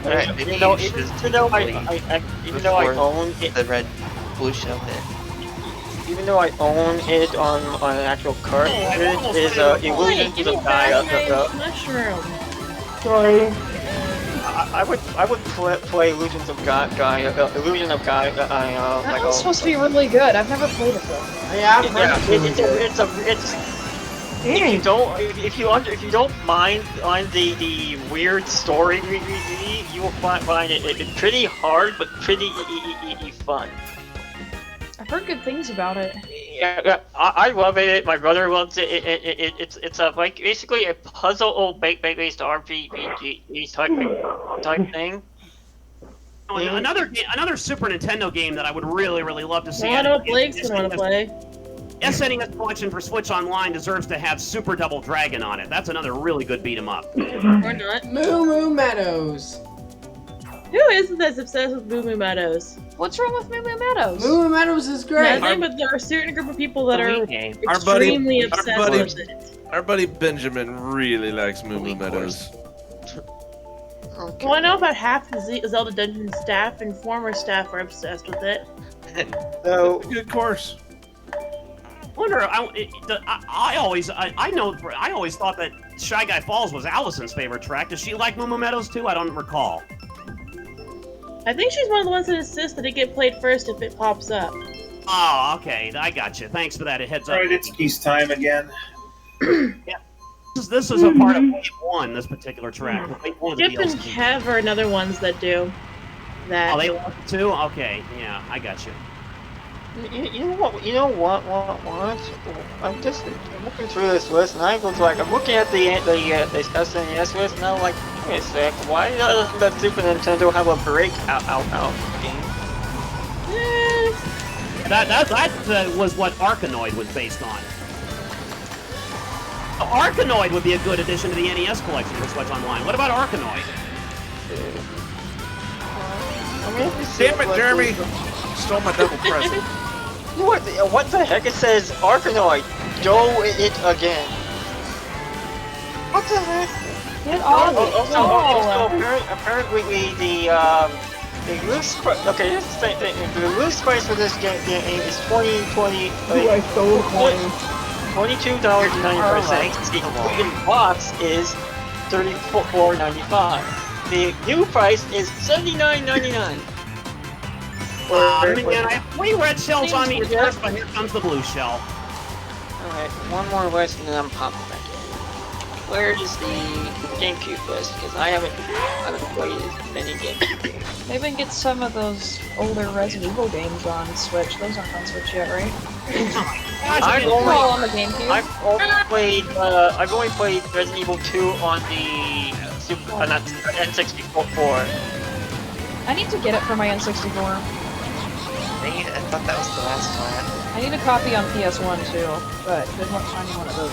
Alright, maybe even though you should even though I before own it, the red blue shell hit. even though I own it on an actual cart, it is Illusion Give to me the Guy. back my mushroom. Sorry. I would play Illusions of Guy, Illusion of Guy. That like one's supposed to be really good. I've never played it though. Yeah, I've heard yeah, it's really good. if you don't mind the weird story, you will find it pretty hard but pretty fun. I've heard good things about it. Yeah, I love it. My brother loves it. It's a like basically a puzzle based RPG type thing. Oh, another Super Nintendo game that I would really love to see. I know Blake's gonna want to play. SNES collection for Switch Online deserves to have Super Double Dragon on it. That's another really good beat 'em up. Or not. Moo Moo Meadows. Who isn't as obsessed with Moo Moo Meadows? What's wrong with Moo Moo Meadows? Moo Moo Meadows is great. Nothing, but there are a certain group of people that are Our buddy- extremely our obsessed buddy- with it. Our buddy Benjamin really likes Moo Moo Meadows. Okay. Well, I know about half the Zelda Dungeon staff and former staff are obsessed with it. So Good course. I always thought that Shy Guy Falls was Allison's favorite track. Does she like Moo Moo Meadows too? I don't recall. I think she's one of the ones that insists that it get played first if it pops up. Oh, okay. I got you. Thanks for that. It heads up. Alright, it's Geese time again. Yeah. This is a part of Wave 1, this particular track. Wave 1 of the Skip and DLC. Kev are another ones that do that. Oh, they love it too? Okay, yeah, I got you. you know what? I'm looking through this list, and I'm looking at the SNES list, and I'm like, wait a sec, why doesn't the Super Nintendo have a breakout game? That was what Arkanoid was based on. Arkanoid would be a good addition to the NES collection for Switch Online. What about Arkanoid? Damn it, Jeremy! Stole my double present. What the heck? It says Arkanoid, do it again. What the heck? Get off Apparently the loose price. Okay, here's the thing. The loose price for this game is I stole coins. $22.95. The included box is $34.95. The new price is $79.99. Man, I have 3 red shells on me first, but here comes the blue shell. Alright, one more list and then I'm popping back in. Where is the GameCube list? Because I haven't played as many GameCube games. Maybe we can get some of those older Resident Evil games on Switch. Those aren't on Switch yet, right? I've All on the GameCube. I've only played Resident Evil 2 on the N64. I need to get it for my N64. Dang it, I thought that was the last one. I need a copy on PS1 too, but good luck finding one of those.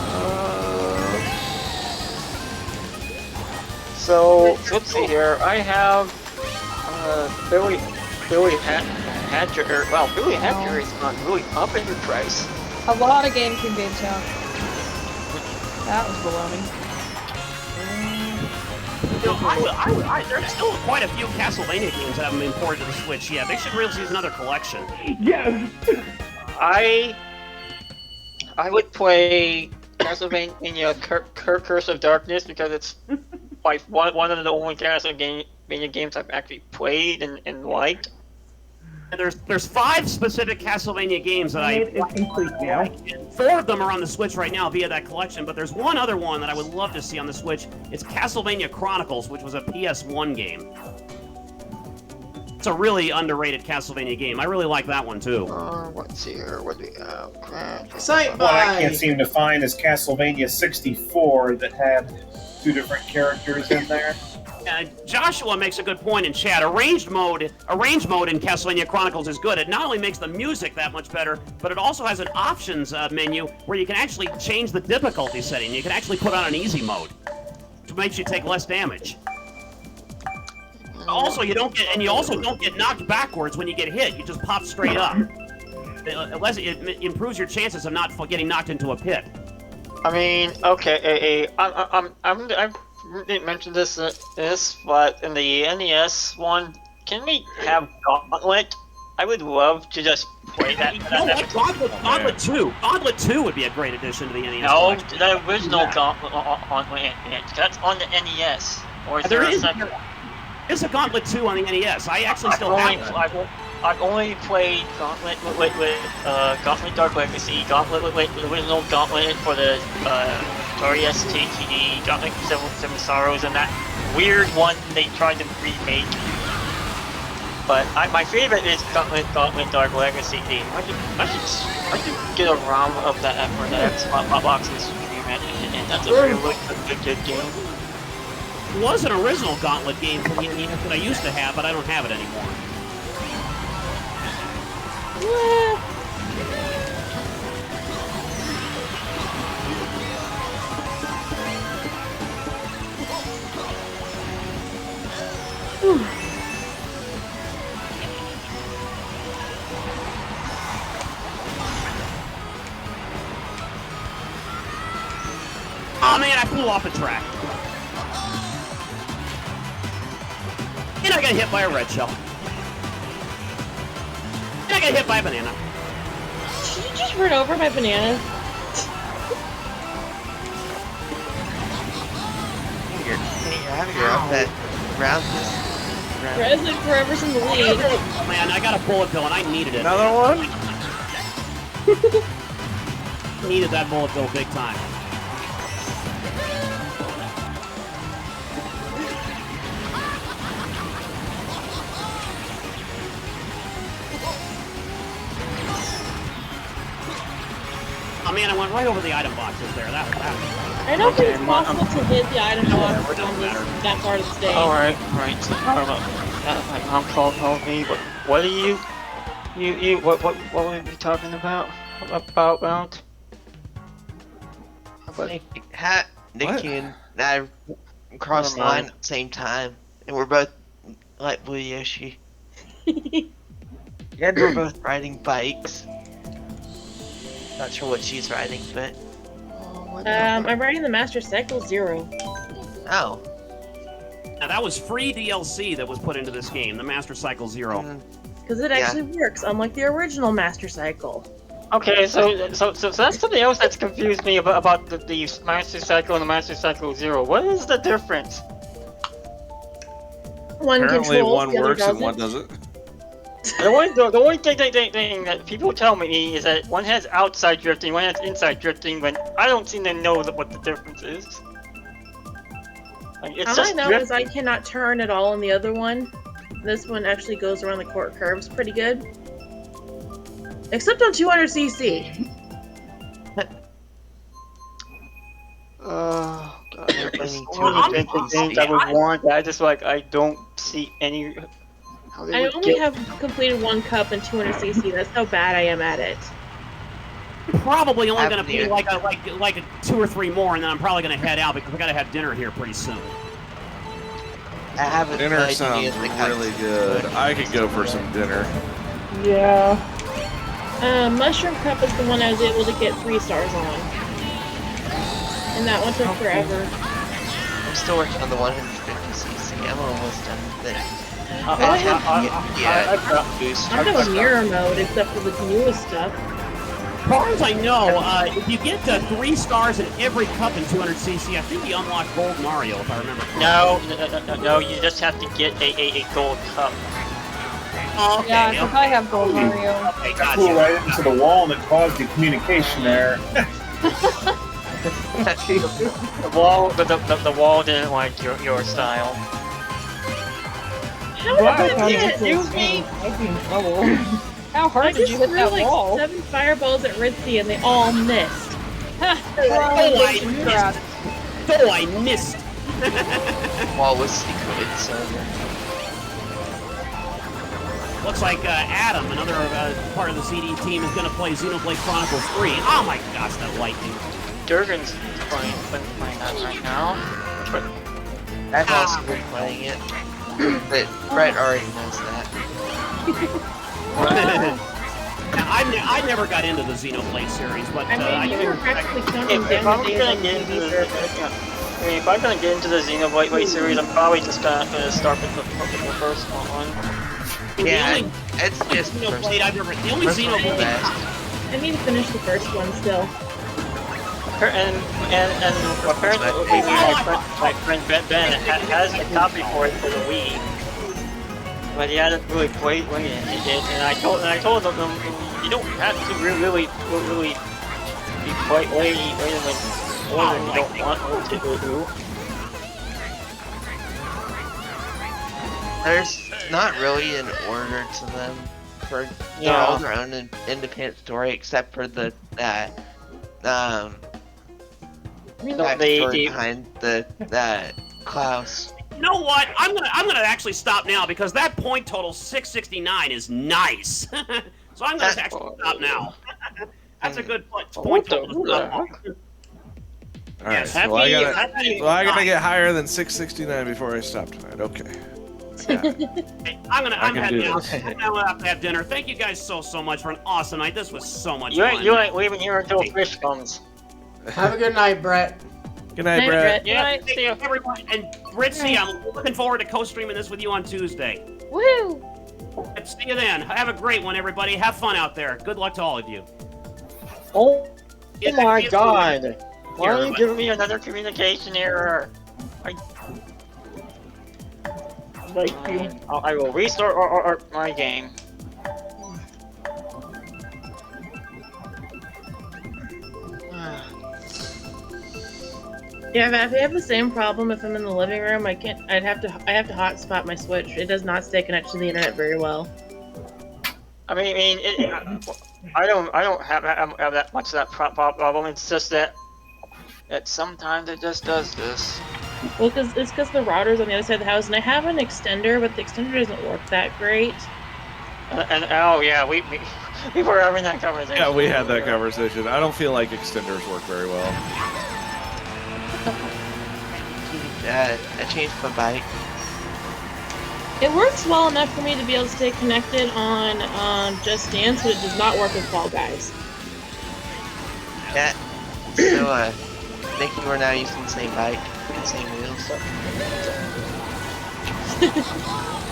So let's see here. I have Billy Hatcher. Well, Billy Hatcher is not really up in price. A lot of GameCube games now. That was baloney. There's still quite a few Castlevania games that haven't been ported to the Switch yet. They should release another collection. Yes! I would play Castlevania Curse of Darkness because it's like one of the only Castlevania games I've actually played and liked. And there's 5 specific Castlevania games that It's complete now. 4 of them are on the Switch right now via that collection, but there's one other one that I would love to see on the Switch. It's Castlevania Chronicles, which was a PS1 game. It's a really underrated Castlevania game. I really like that one too. Let's see here. What do we have? Sight What I by. can't seem to find is Castlevania 64 that had 2 different characters in there. Joshua makes a good point in chat. Arranged mode in Castlevania Chronicles is good. It not only makes the music that much better, but it also has an options menu where you can actually change the difficulty setting. You can actually put on an easy mode, which makes you take less damage. Also, you also don't get knocked backwards when you get hit. You just pop straight up. It improves your chances of not getting knocked into a pit. I mean, okay, I didn't mention this, but in the NES one, can we have Gauntlet? I would love to just play that. Gauntlet 2. Gauntlet 2 would be a great addition to the NES. No, the original Gauntlet. That's on the NES. Or is there a second one? There's a Gauntlet 2 on the NES. I actually still have it. I've only played Gauntlet with Gauntlet Dark Legacy, Gauntlet with the original Gauntlet for the Atari ST, Gauntlet Seven Sorrows, and that weird one they tried to remake. But my favorite is Gauntlet Dark Legacy theme. I should get a ROM of that for the Xbox and stream it, and that's a really good game. It was an original Gauntlet game for the NES that I used to have, but I don't have it anymore. Oh man, I flew off a track. And I got hit by a red shell. And I got hit by a banana. Did you just run over my banana? You're up that round. President Forever's in the lead. Man, I got a bullet bill and I needed it. Another one? Needed that bullet bill big time. Oh man, I went right over the item boxes there. That I don't think it's possible to hit the item box on that part of the stage. Alright, right. My mom called me, but what are you what were you talking about? About? Nikki and I crossed the line at the same time, and we're both like Blue Yoshi. And we're both riding bikes. Not sure what she's riding, but... I'm riding the Master Cycle Zero. Oh. Now that was free DLC that was put into this game, the Master Cycle Zero. Because it actually works, unlike the original Master Cycle. Okay, so that's something else that's confused me about the Master Cycle and the Master Cycle Zero. What is the difference? One Apparently controls, one the other works and doesn't. one doesn't. The only thing that people tell me is that one has outside drifting, one has inside drifting, when I don't seem to know what the difference is. Like, it's All just I know is I cannot turn at all in the other one. This one actually goes around the court curves pretty good. Except on 200cc. Oh, God, there's so many things I would want. I just I don't see any. I only have completed one cup in 200cc. That's how bad I am at it. Probably only gonna play like a 2 or 3 more, and then I'm probably gonna head out because we gotta have dinner here pretty soon. Dinner sounds really good. I could go for some dinner. Yeah. Mushroom Cup is the one I was able to get 3 stars on. And that one took forever. I'm still working on the 150cc. I'm almost done with it. I have a mirror mode except for the newest stuff. As far as I know, if you get 3 stars in every cup in 200cc, I think you unlock Gold Mario, if I remember correctly. No, you just have to get a gold cup. Oh, okay. Yeah, I think I have Gold Mario. Okay, Got flew right into the wall and it caused the communication error. The wall didn't like your style. How did I hit? Excuse me? I'd be in trouble. How hard did you hit that like wall? 7 fireballs at Ritzy and they all missed. I missed. Wall was secret silver. Looks like Adam, another part of the CD team, is going to play Xenoblade Chronicles 3. Oh my gosh, that lightning. Durgan's playing that right now. I've also been playing it. But Brett already knows that. I never got into the Xenoblade series, but I mean, you were practically counting if down I'm the days gonna on get into TV the, servers. if I'm gonna get into the Xenoblade series, I'm probably just gonna start with the first one. Yeah, it's just Xenoblade I've ever. The only Xenoblade. I need to finish the first one still. And apparently my friend Ben has a copy for it for the Wii. but he hadn't really played when it, and I told him you don't have to really be quite late when you don't want to do. There's not really an order to them. They're all their own independent story, except for the backstory behind the Klaus. You know what? I'm gonna actually stop now because that point total 669 is nice. So I'm gonna actually stop now. That's a good point total. Alright, so I gotta get higher than 669 before I stop tonight. Okay. I'm heading out. I'm gonna have to have dinner. Thank you guys so much for an awesome night. This was so much fun. You ain't leaving here until fish comes. Have a good night, Brett. Good night, Brett. Yeah, see you. Everyone, and Britzy, I'm looking forward to co-streaming this with you on Tuesday. Woo! See you then. Have a great one, everybody. Have fun out there. Good luck to all of you. Oh my God! Why are you giving me another communication error? I will restart my game. Yeah, if I have the same problem if I'm in the living room, I have to hotspot my Switch. It does not stay connected to the internet very well. I mean, I don't have that much of that problem. It's just that sometimes it just does this. Well, it's because the router's on the other side of the house, and I have an extender, but the extender doesn't work that great. And oh yeah, we were having that conversation. Yeah, we had that conversation. I don't feel like extenders work very well. I changed my bike. It works well enough for me to be able to stay connected on Just Dance, but it does not work with Fall Guys. Yeah. So, Nikki, we're now using the same bike and same wheels.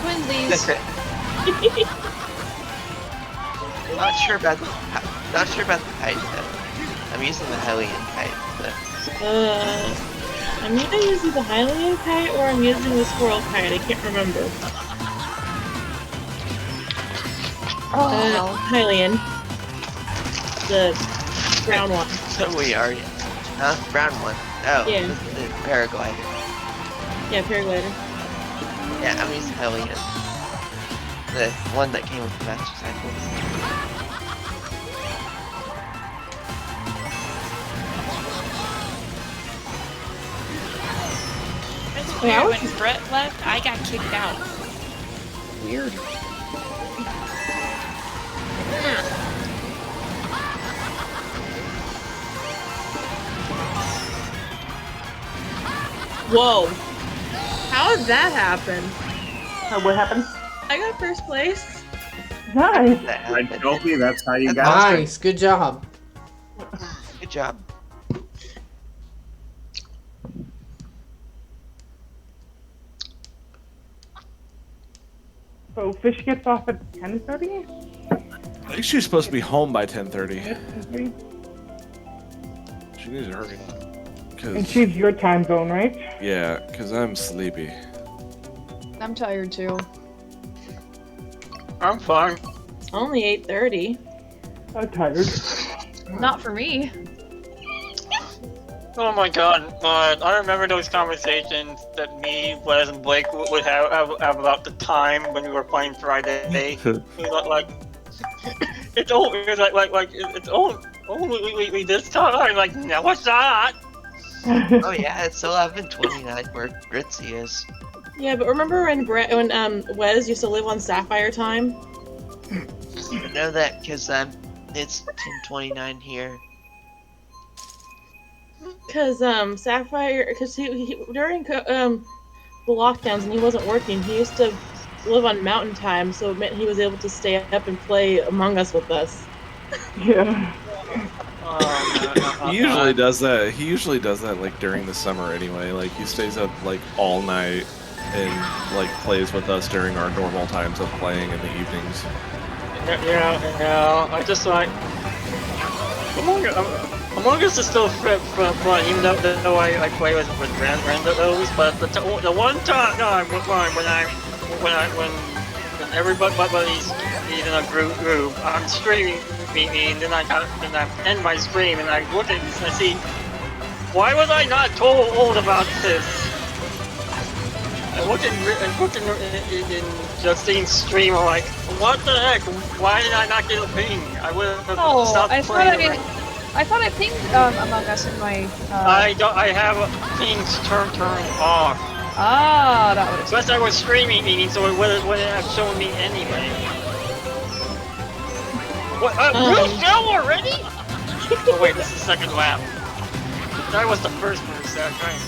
Twinsies. Not sure about the kite though. I'm using the Hellion kite. So. I'm either using the Hylian kite or I'm using the Squirrel kite. I can't remember. Hylian. The brown one. So we are, brown one. Oh, yeah. The paraglider. Yeah, paraglider. Yeah, I'm using Hellion. The one that came with the Master Cycles. Weird. When Brett left, I got kicked out. Weird. Whoa! How did that happen? What happened? I got first place. Nice. I told you that's how you got it. Nice. Good job. Good job. So Fish gets off at 10:30? I think she's supposed to be home by 10:30. She needs to hurry up. And she's your time zone, right? Yeah, because I'm sleepy. I'm tired too. I'm fine. Only 8:30. I'm tired. Not for me. Oh my God! I remember those conversations that me, Les, and Blake would have about the time when we were playing Friday. Like, it's all it's all we just talked. Like, no, it's not. Oh yeah, it's 11:29 where Gritzy is. Yeah, but remember when Wes used to live on Sapphire time? I know that because it's 10:29 here. Because Sapphire, because he during the lockdowns and he wasn't working, he used to live on Mountain Time, so it meant he was able to stay up and play Among Us with us. Yeah. He usually does that. He usually does that like during the summer anyway. Like he stays up like all night and like plays with us during our normal times of playing in the evenings. Yeah. I just like Among Us is still fun, even though I play with random those. But the one time when everybody's in a group. I'm streaming, and then I end my stream, and I look at this and I see, why was I not told about this? I look in Justine's stream, I'm like, what the heck? Why did I not get a ping? I would have stopped playing. I thought I pinged Among Us in my. I have pings turned off. Ah, that would have. Plus, I was streaming, so it wouldn't have shown me anyway. What? Blue shell already? Oh wait, this is the second lap. That was the first first that time.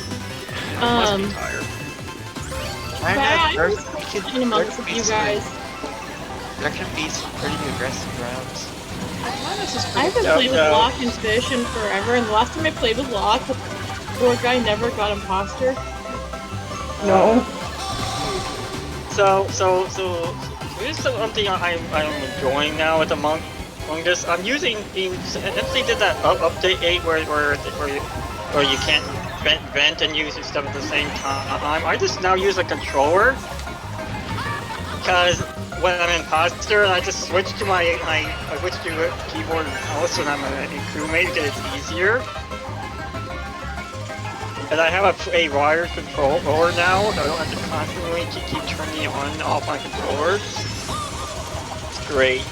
Must be tired. I was playing Among Us with you guys. There can be some pretty aggressive rounds. I haven't played with Locke and Fish in forever, and the last time I played with Locke, the poor guy never got imposter. No. So here's something I'm enjoying now with Among Us. I'm using since they did that update 8 where you can't vent and use your stuff at the same time. I just now use a controller because when I'm imposter, I just switch to I switch to keyboard and mouse when I'm a crewmate because it's easier. And I have a wired controller now, so I don't have to constantly keep turning on and off my controllers. It's great.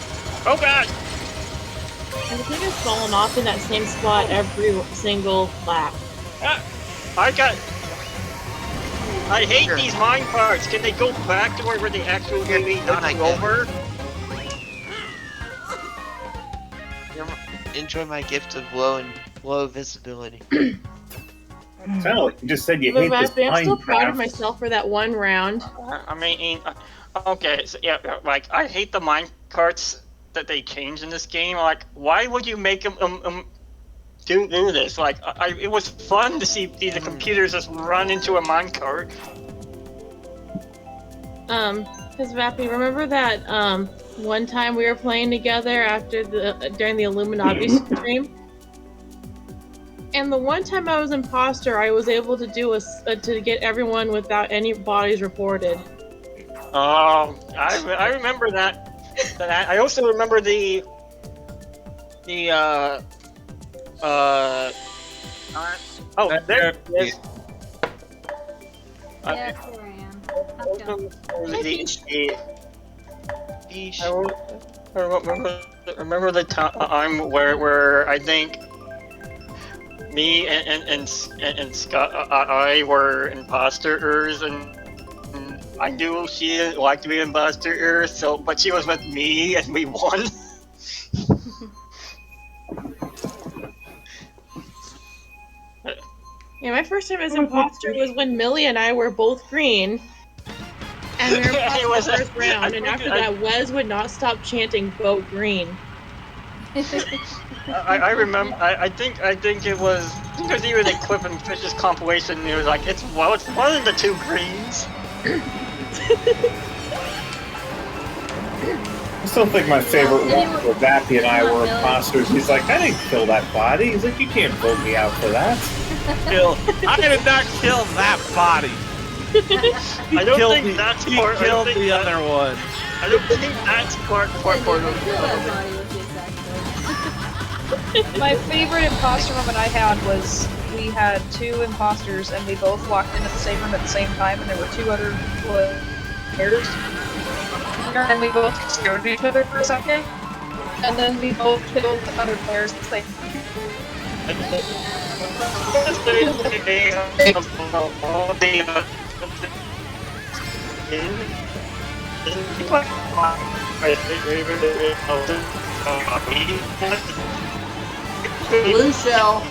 Oh god! I think I've fallen off in that same spot every single lap. I hate these mine parts. Can they go back to where they actually knock you over? Enjoy my gift of low visibility. Kind of like you just said you hate this I'm still Minecraft. proud of myself for that one round. I mean, okay, so yeah, like I hate the mine carts that they changed in this game. Like, why would you make them do this? Like, it was fun to see the computers just run into a minecart. Cause Vappy, remember that one time we were playing together during the Illuminati stream? And the one time I was imposter, I was able to do to get everyone without any bodies reported. I remember that. I also remember the oh, there it is. Yeah, that's where I am. I remember the time where I think me and Scott I were imposters, and I knew she didn't like to be an imposter, but she was with me and we won. Yeah, my first time as imposter was when Millie and I were both green. And we were imposter the first round, and after that, Wes would not stop chanting "Vote Green." I remember. I think it was. I think there's even a clip in Fish's compilation. And it was like, it's one of the two greens. I still think my favorite one where Vappy and I were imposters. He's like, I didn't kill that body. He's like, you can't vote me out for that. I did not kill that body. I don't think that's part. He killed the other one. I don't think that's part of it. My favorite imposter moment I had was we had two imposters and we both walked into the same room at the same time, and there were two other players. And we both stared at each other for a second, and then we both killed the other players at the same time. Blue shell.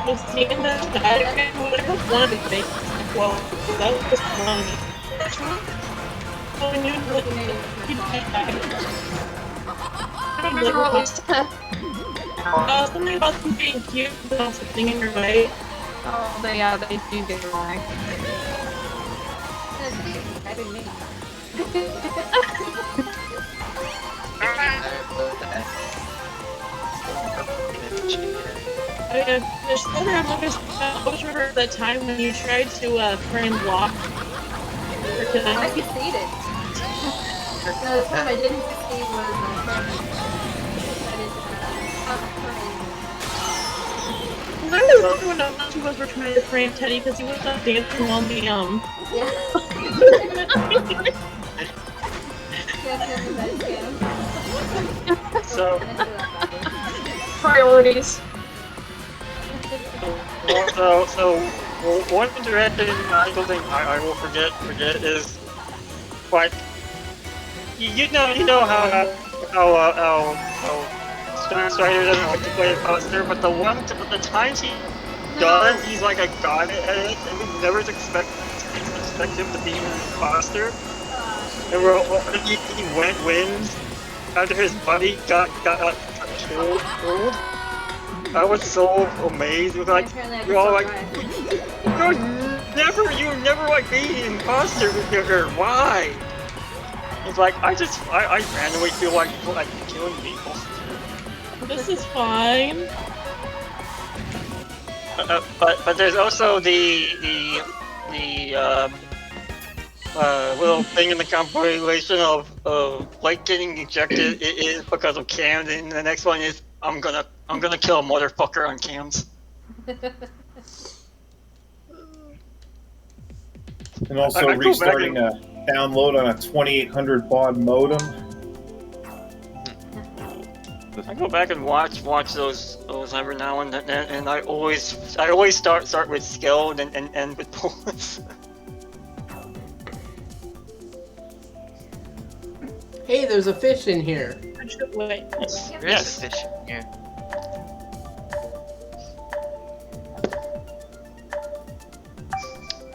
Was seeing that I would have wanted to make well, that was funny. When you look at it, something about them being cute without something in your way. Oh, they do get wrong. I didn't mean There's other I always remember that time when you tried to frame block. I succeeded. The time I didn't succeed was I remember when the two of us were trying to frame Teddy because he was not dancing on the Yeah. So priorities. So one direction I don't think I will forget is like you know how Strider doesn't like to play imposter, but the times he does, he's like a god at it, and we never expect him to be an imposter. And he wins after his buddy got killed. I was so amazed with like we're all like you never like being an imposter here. Why? It's like I randomly feel like killing people. This is fine. But there's also the little thing in the compilation of like getting ejected. It is because of cams, and the next one is I'm gonna kill a motherfucker on cams. And also restarting a download on a 2800 baud modem. go back and watch those every now and then, and I always start with skill and end with bullets. Hey, there's a fish in here. Wait. There is a fish in here.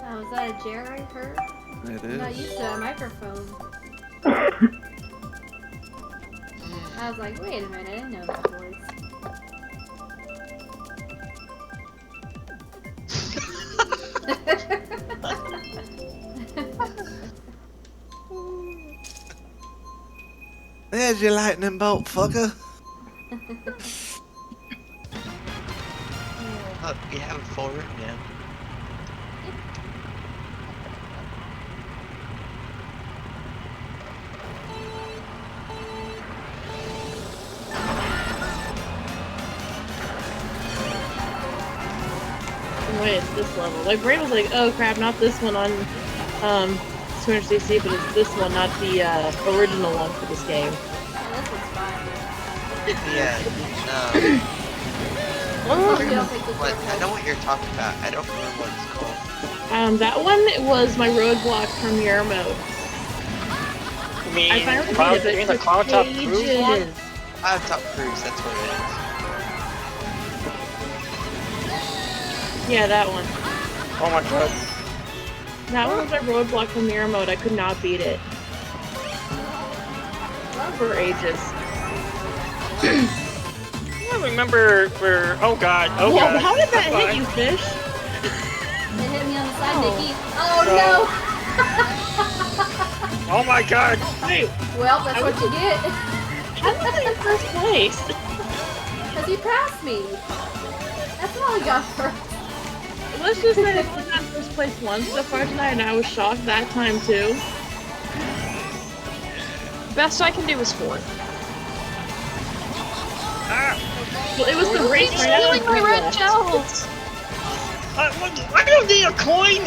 Oh, is that a chair I heard? It I'm not is. used to a microphone. I was like, wait a minute, I didn't know that voice. There's your lightning bolt, fucker. Oh, you have it full right now. Wait, it's this level. My brain was like, oh crap, not this one on 200cc, but it's this one, not the original one for this game. Oh, this one's fine. Yeah. I know what you're talking about. I don't remember what it's called. That one was my roadblock premiere mode. You mean I finally Cloud, beat it, you mean but the Cloud Top Cruise one? pages. Top Cruise, that's what it is. Yeah, that one. Oh my god. That one was my roadblock premiere mode. I could not beat it. For ages. I remember where. Oh god. Oh Well, god. how did that hit you, Fish? It hit me on the side, Oh. Nikki. Oh no! Oh my god. Wait, Well, that's what you get. how did I get in first place? Because you passed me. That's how I got first. Let's just say I got in first place once so far tonight, and I was shocked that time too. Best I can do is 4th. Well, it was the race Keep right out stealing of my the red left. shells! I don't need a coin.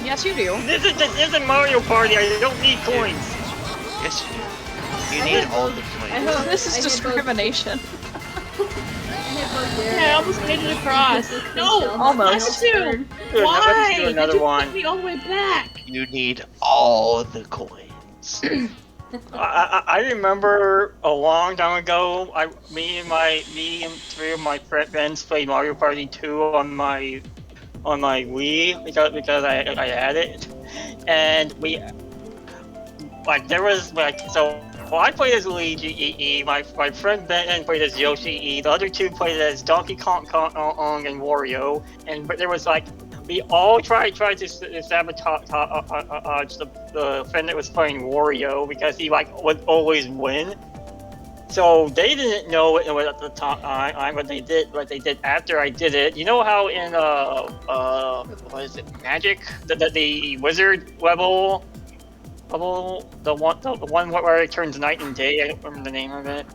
Yes, you do. This isn't Mario Party. I don't need coins. Yes, you do. You need all the coins. This is discrimination. Yeah, I almost made it across. No, almost. Two. Good, Why? let's do Did another you one. put me all the way back? You need all the coins. I remember a long time ago. Me and 3 of my friends played Mario Party 2 on my Wii because I had it, and we there was so. Well, I played as Luigi E. My friend Ben played as Yoshi E. The other 2 played as Donkey Kong and Wario. But there was we all tried to sabotage the friend that was playing Wario because he would always win. So they didn't know it at the time, but they did after I did it. You know how in what is it, Magic, the wizard level, the one where it turns night and day. I don't remember the name of it.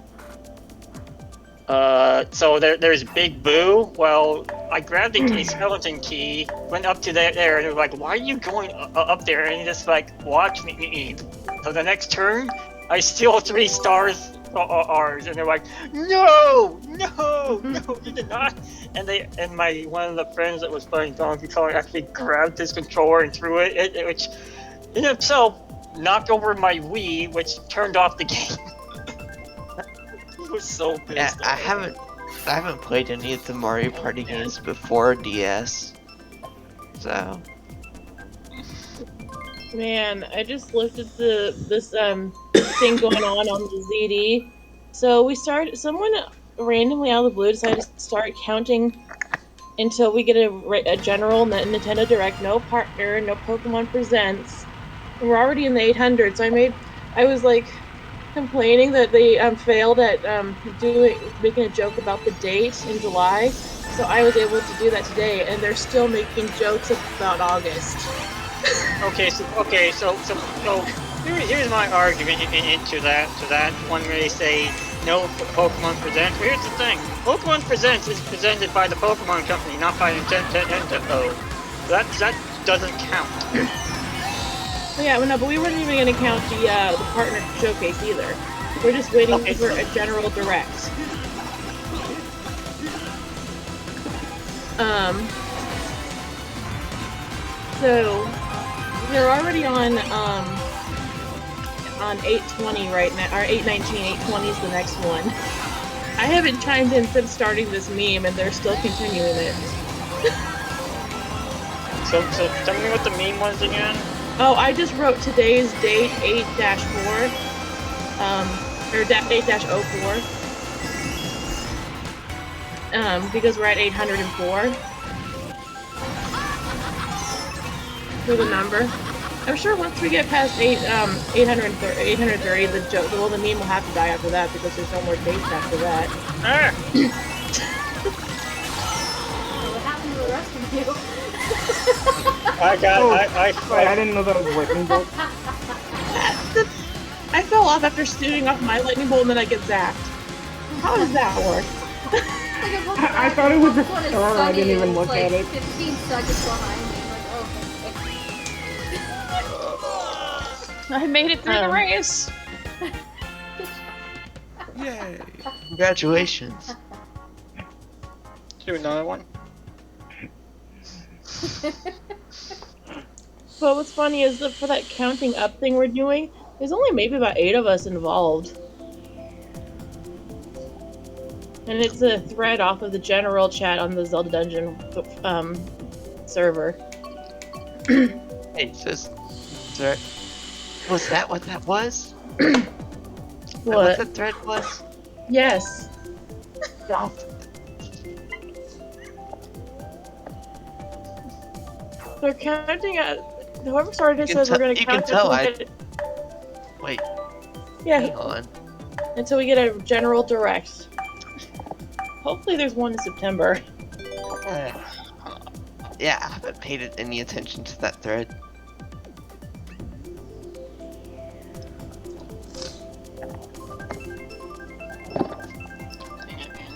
So there's Big Boo. Well, I grabbed a skeleton key, went up to there, and they were like, "Why are you going up there?" And he just watch me. So the next turn, I steal 3 stars. Ours, and they're like, no, you did not. And one of the friends that was playing Donkey Kong actually grabbed his controller and threw it, which in itself knocked over my Wii, which turned off the game. I was so pissed. Yeah, I haven't played any of the Mario Party games before DS, so. Man, I just looked at this thing going on the ZD. So someone randomly out of the blue decided to start counting until we get a general Nintendo Direct, no partner, no Pokemon Presents. And we're already in the 800s. So I was complaining that they failed at making a joke about the date in July. So I was able to do that today, and they're still making jokes about August. Okay, so here's my argument into that one where they say no Pokemon Presents. Well, here's the thing: Pokemon Presents is presented by the Pokemon Company, not by Nintendo. That doesn't count. Yeah, no, but we weren't even going to count the partner showcase either. We're just waiting for a general direct. So they're already on 820 right now, or 819. 820 is the next one. I haven't chimed in since starting this meme, and they're still continuing it. So tell me what the meme was again. Oh, I just wrote today's date 8-4, or 8-04, because we're at 804 for the number. I'm sure once we get past 830, the meme will have to die after that because there's no more dates after that. What happened to the rest of you? I didn't know that was lightning bolt. I fell off after shooting off my lightning bolt and then I get zapped. How does that work? I thought it was a star. I didn't even look at it. 15 seconds behind me. I made it through the race. Yay! Congratulations. Do another one. But what's funny is that for that counting up thing we're doing, there's only maybe about 8 of us involved. And it's a thread off of the general chat on the Zelda Dungeon server. Hey, sorry. Was that what that was? What the thread was? Yes. They're counting at... Whoever started it says we're going to count it. Wait. Yeah. Hang on. Until we get a general direct. Hopefully there's one in September. Yeah, I haven't paid any attention to that thread.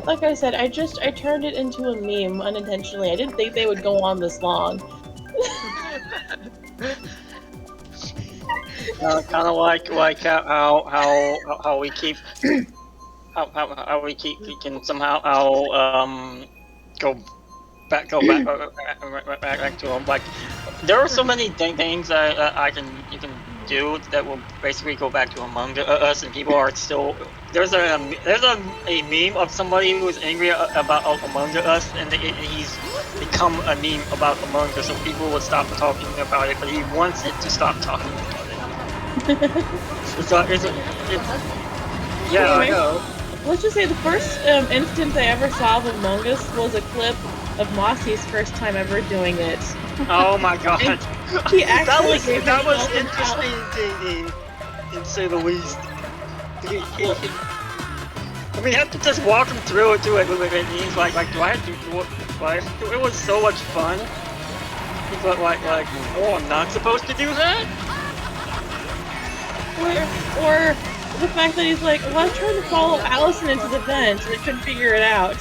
Like I said, I turned it into a meme unintentionally. I didn't think they would go on this long. Kind of like how we keep how we can somehow go back to them. Like there are so many things that you can do that will basically go back to Among Us, and people are still there's a meme of somebody who is angry about Among Us, and he's become a meme about Among Us, so people will stop talking about it, but he wants it to stop talking about it. Yeah, I know. Let's just say the first instance I ever saw of Among Us was a clip of Mossy's first time ever doing it. Oh my god. He actually that was interesting to say the least. I mean, you have to just walk him through it too. It means like, do I have to do it? Like, it was so much fun. But like, oh, I'm not supposed to do that? Or the fact that he's like, well, I'm trying to follow Allison into the vent and I couldn't figure it out.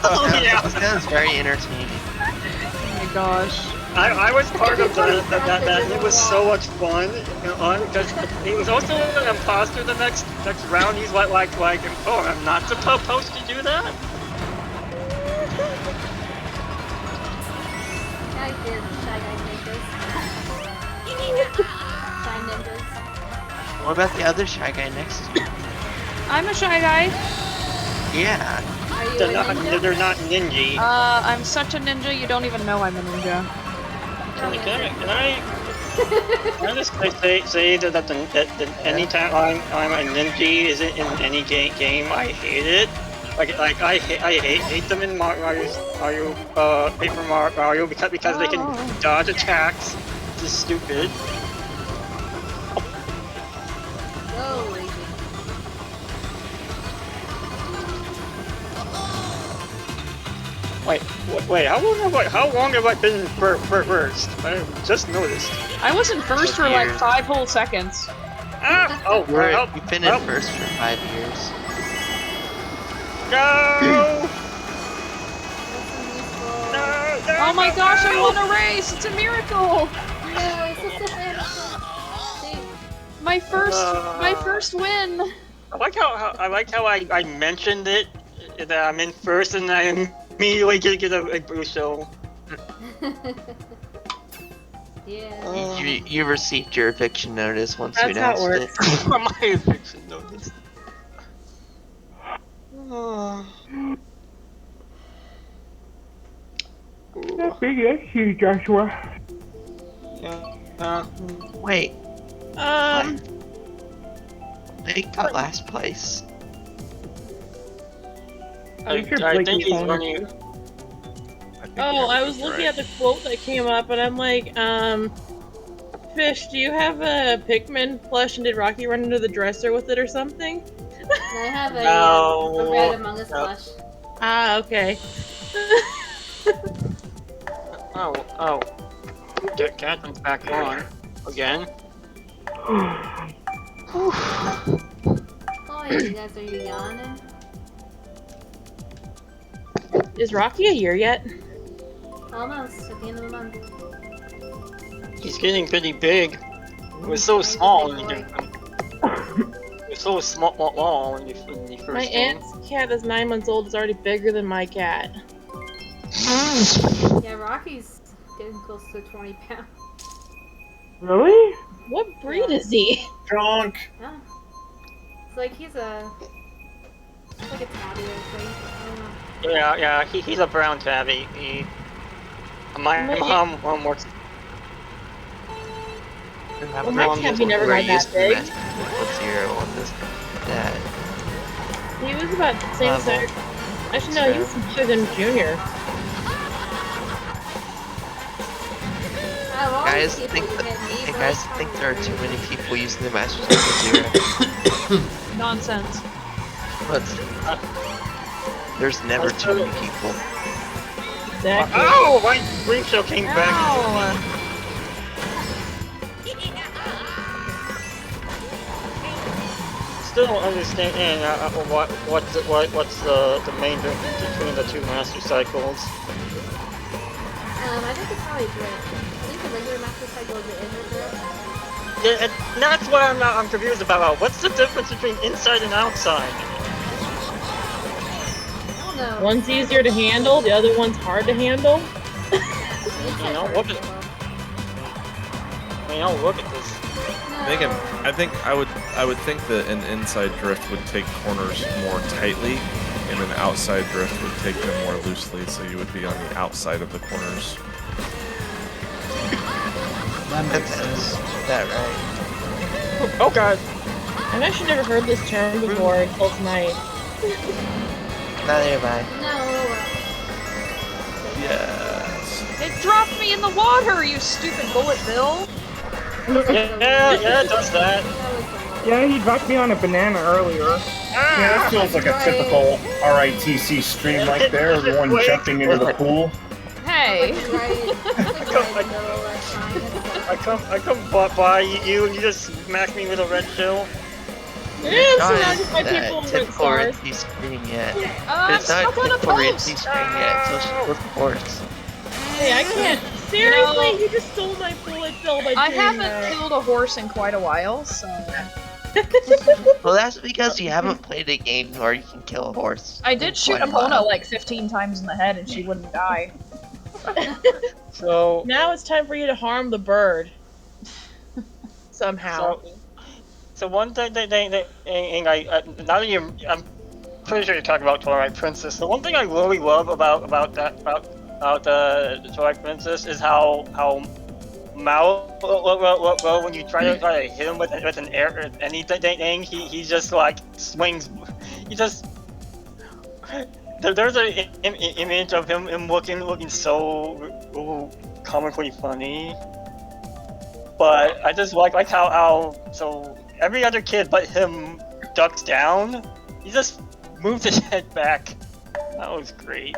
Oh, yeah. That sounds very entertaining. Oh my gosh. I was part of that. It was so much fun. Because he was also an imposter the next round. He's like, oh, I'm not supposed to do that? I did Shy Guy Ninjas. Shy Ninjas. What about the other Shy Guy next to you? I'm a Shy Guy. Yeah. Are you They're not ninja. I'm such a ninja, you don't even know I'm a ninja. Can I just say that anytime I'm a ninja is in any game, I hate it. Like I hate them in Mario Paper Mario because they can dodge attacks. This is stupid. So lazy. Wait, how long have I been first? I just noticed. I wasn't first for like 5 whole seconds. You've been in first for 5 years. No! Oh my gosh, I won a race! It's a miracle! No, it's just a My first win. I like how I mentioned it that I'm in first and I immediately get a boost. So Yeah. You received your eviction notice once we That's how it announced it. my eviction notice. That's you, Joshua. Wait, Um, they got last place. I think he's running. oh, I was looking at the quote that came up, and I'm like, Fish, do you have a Pikmin plush, and did Rocky run into the dresser with it or something? I have a No. Red Among Us No. plush. Ah, okay. Oh. Catherine's back on again. Oh, you guys are you yawning? Is Rocky a year yet? Almost at the end of the month. He's getting pretty big. It was so small when you It was so small when you first My came. aunt's cat is 9 months old. It's already bigger than my cat. Yeah, Rocky's getting close to 20 pounds. Really? What breed is he? Drunk. Yeah. It's like he's like a tabby, I think. I don't know. Yeah, he's a brown tabby. My mom works. Well, my tabby never got that big. Zero on this. That. He was about the same size. Actually, no, he was bigger than Junior. Guys think there are too many people using the Master Cycle Zero. Nonsense. But there's never too many people. Exactly. Oh, my Green Show came back. Still don't understand what's the main difference between the two Master Cycles. I think it's probably drift. I think the regular Master Cycle is the inner drift. Yeah, and that's what I'm confused about. What's the difference between inside and outside? I don't know. One's easier to handle, the other one's hard to handle. Look at this. Megan, I think I would think that an inside drift would take corners more tightly, and an outside drift would take them more loosely, so you would be on the outside of the corners. That makes sense. That right? Oh god! I've actually never heard this term before until tonight. Neither have I. No. Yes. It dropped me in the water, you stupid bullet bill. Yeah, it does that. Yeah, he dropped me on a banana earlier. Yeah, that feels like a typical RITC stream right there. Everyone jumping into the pool. Hey. I come by you and you just smack me with a red shell. Yeah, I'm surrounded by people with typical stars. RITC stream yet. I'm It's not stuck on a typical RITC post. stream yet, so she was forced. Hey, I can't. Seriously, you just stole my bullet bill by I doing haven't that. killed a horse in quite a while, so... Well, that's because you haven't played a game where you can kill a horse. I did shoot Quite a Epona while. like 15 times in the head and she wouldn't die. So Now it's time for you to harm the bird. Somehow. So one thing now that I'm pretty sure you're talking about Twilight Princess. The one thing I really love about the Twilight Princess is how Mao, when you try to hit him with an air anything, he just like swings. He just there's an image of him looking so comically funny. But I just like how so every other kid but him ducks down. He just moved his head back. That was great.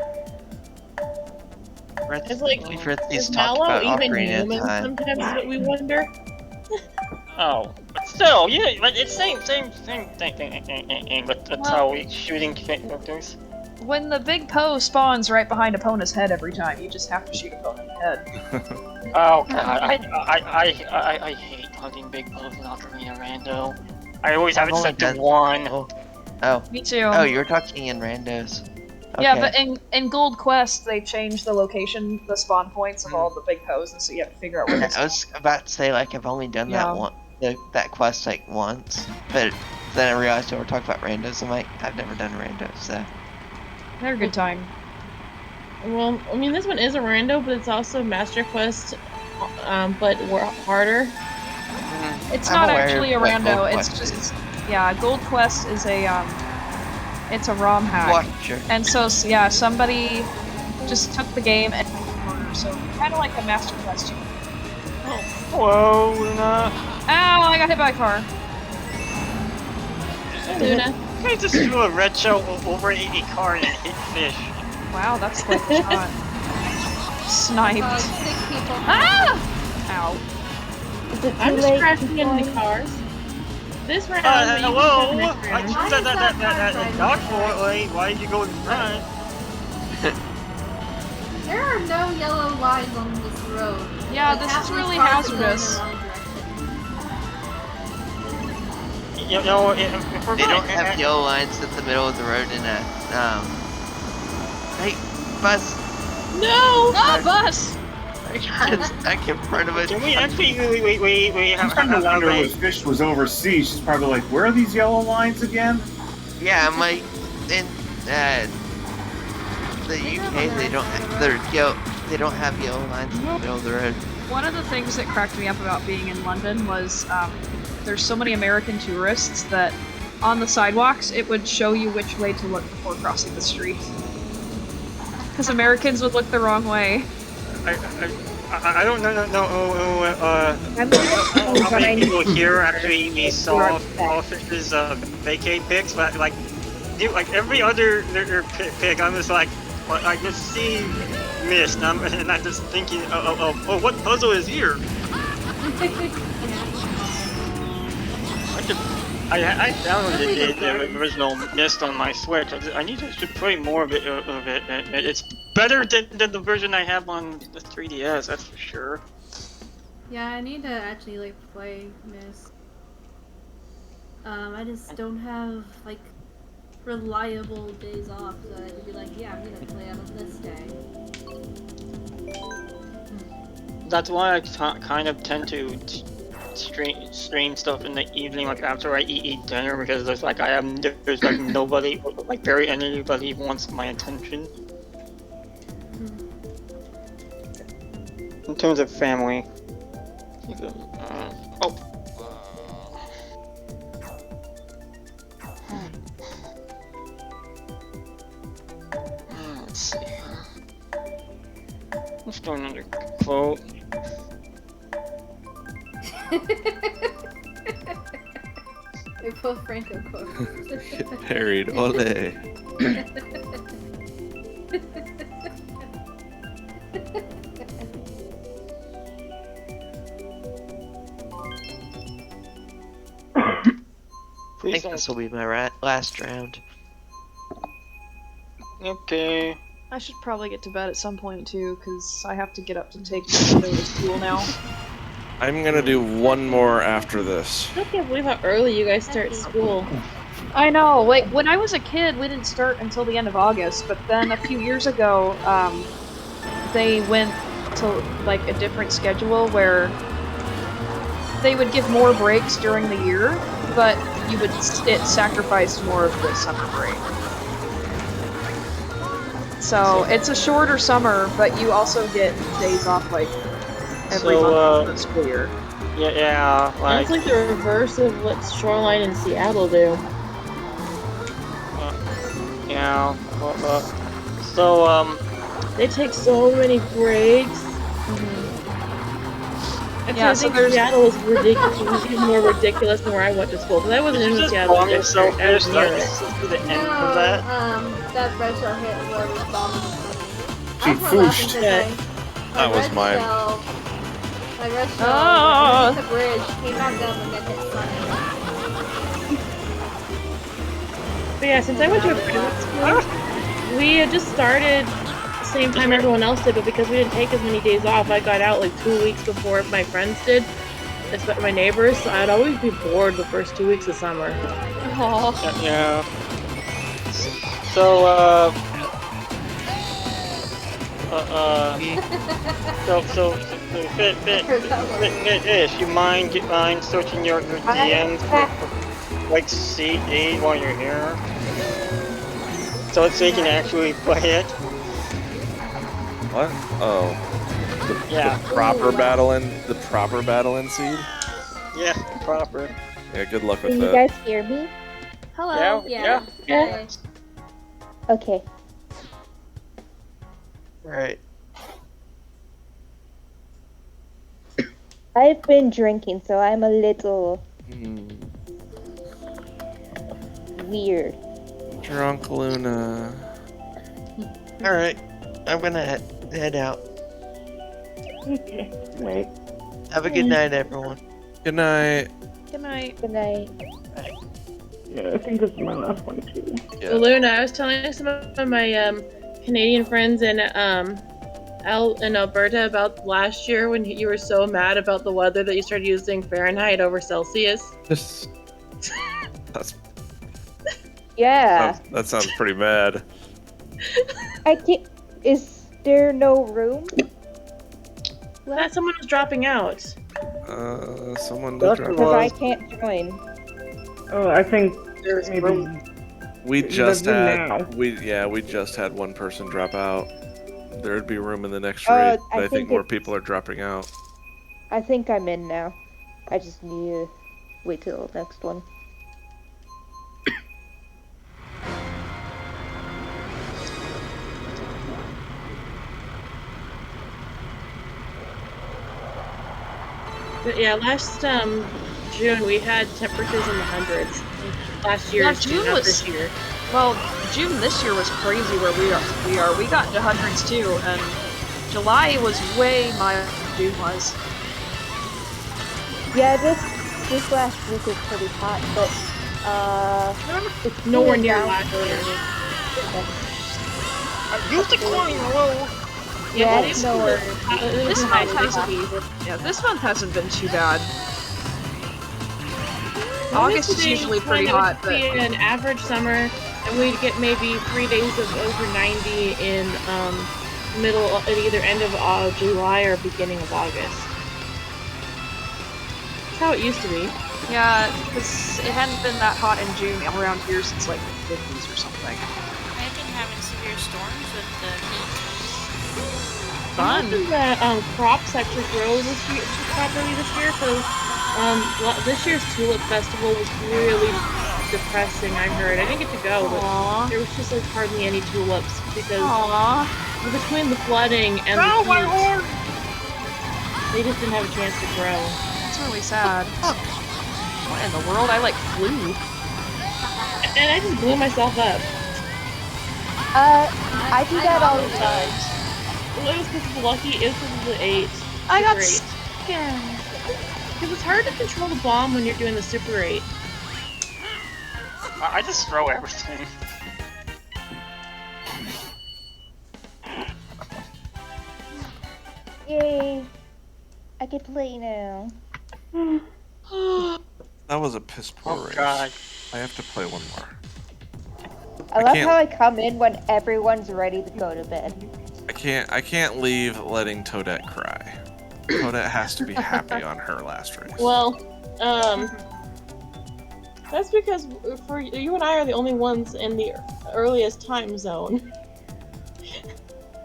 It's like, is Mallow even human sometimes is what we wonder? Oh, but still, yeah, but it's same thing. But that's how we shooting characters. When the big Poe spawns right behind Epona's head every time, you just have to shoot Epona in the head. Oh god, I hate hunting big bulls in Ocarina Rando. I always have it I've set to only done- 1. Oh. Me too. Oh, you're talking in randos. Okay. Yeah, but in Gold Quest, they changed the location, the spawn points of all the big poses, so you have to figure out where they I was about to say, like, I've only done Yeah. that one, that quest, like, once. But then I realized we were talking about randos. I'm like, I've never done randos, so. They're a good time. Well, I mean, this one is a rando, but it's also Master Quest, but harder. It's I'm not aware actually a of what rando. Gold It's Quest just yeah. Gold Quest is a it's a ROM hack, Watcher. and so yeah, somebody just took the game and so kind of like a Master Quest. Whoa, Luna. Ow! I got hit by a car. Hey, Luna. I just threw a red shell over a car and it hit fish. Wow, that's quite a shot. Sniped. 6 people. Ah! Ow. I'm just crashing into cars. This round, but you hello? can go next I round. just said that dog lane. Why did you go in front? There are no yellow lines on this road. Yeah, Like, this half is these really cars are going in the hazardous. wrong direction. You know, if we're They don't going- have yellow lines at the middle of the road in a, hey, bus. No! Ah, bus! I got stuck in front of it. Can we actually we I'm starting to wonder if Fish was overseas. She's probably like, where are these yellow lines again? Yeah, I'm like, in, the UK, they don't have, they don't have yellow lines in the middle of the road. One of the things that cracked me up about being in London was there's so many American tourists that on the sidewalks it would show you which way to look before crossing the street. Because Americans would look the wrong way. I don't know how many people here actually saw Fish's vacate pics, but like every other pic, I'm just like, I just see mist, and I'm just thinking, oh, what puzzle is here? I downloaded the original Mist on my Switch. I need to play more of it. It's better than the version I have on the 3DS, that's for sure. Yeah, I need to actually like play Mist. I just don't have like reliable days off, so I could be like, yeah, I'm gonna play it on this day. That's why I kind of tend to stream stuff in the evening, like after I eat dinner, because there's like nobody, like barely anybody wants my attention. In terms of family. Let's see. Let's go another quote. They're both Franco quotes. Get married, ole. I think this will be my last round. Okay. I should probably get to bed at some point too, because I have to get up to take the to school now. I'm gonna do one more after this. I can't believe how early you guys start school. I know, like when I was a kid, we didn't start until the end of August, but then a few years ago, they went to like a different schedule where they would give more breaks during the year, but it sacrificed more of the summer break. So it's a shorter summer, but you also get days off like every month of the school year. Yeah, That's like the reverse of what Shoreline and Seattle do. Yeah, so they take so many breaks. Actually, Yeah, I so think there's- Seattle is ridiculous. It was even more ridiculous than where I went to school. Because I wasn't in the Seattle bomb yourself district. I was near it. to the end of that. That red shell hit whoever's bombing the thing. She That's what happened fooshed. today. That was mine. My red shell Oh. hit the bridge, came knocked down and then hit Sunny. But yeah, since I went to a private school, we had just started the same time everyone else did, but because we didn't take as many days off, I got out like 2 weeks before my friends did. especially my neighbors, so I'd always be bored the first 2 weeks of summer. Yeah. So, Fish, you mind searching your DMs for like CD while you're here? So you can actually play it? What? Oh. Yeah. The proper battling seed? Yeah, proper. Yeah, good luck with Can you that. guys hear me? Hello. Yeah. Okay. Okay. Right. I've been drinking, so I'm a little weird. Drunk Luna. Alright. I'm gonna head out. Okay. Wait. Have a good night, everyone. Good night. Good night. Good night. Yeah, I think this is my last one too. Yeah. So Luna, I was telling some of my Canadian friends in Alberta about last year when you were so mad about the weather that you started using Fahrenheit over Celsius. That's Yeah. that sounds pretty bad. I can't. Is there no room? That someone was dropping out. Someone did drop. Because I can't join. Oh, I think There's maybe. room. We just now. had we just had one person drop out. There'd be room in the next raid, but I think more people are dropping out. I think I'm in now. I just need to wait till the next one. But yeah, last June we had temperatures in the hundreds. Last year, Yeah, June not was- this year. Well, June this year was crazy where we are. We got into hundreds too, and July was way milder than June was. Yeah, this last week was pretty hot, but it's Nowhere cooling near down last for- year. Use the coin roll! Yeah, but it's it nowhere. was This nice month this hasn't. week. Yeah, this month hasn't been too bad. August is Honestly, usually when pretty it hot, would but be an average summer, and we'd get maybe 3 days of over 90 in middle, at either end of July or beginning of August. That's how it used to be. Yeah, because it hadn't been that hot in June around here since like the 50s or something. I've been having severe storms with the heat. Fun. I'm hoping that crops actually grow properly this year, because this year's tulip festival was really depressing. I heard. I didn't get to go, but there was just like hardly any tulips because between the flooding and the heat, they just didn't have a chance to grow. That's really sad. What in the world? I like flew. And I just blew myself up. I do that all the time. Well, it was because of the lucky. It was because of the 8. I got Super 8. scared. Because it's hard to control the bomb when you're doing the Super 8. I just throw everything. Yay! I can play now. That was a piss poor race. God. I have to play one more. I love can't- how I come in when everyone's ready to go to bed. I can't leave letting Toadette cry. Toadette has to be happy on her last race. Well, that's because for you and I are the only ones in the earliest time zone.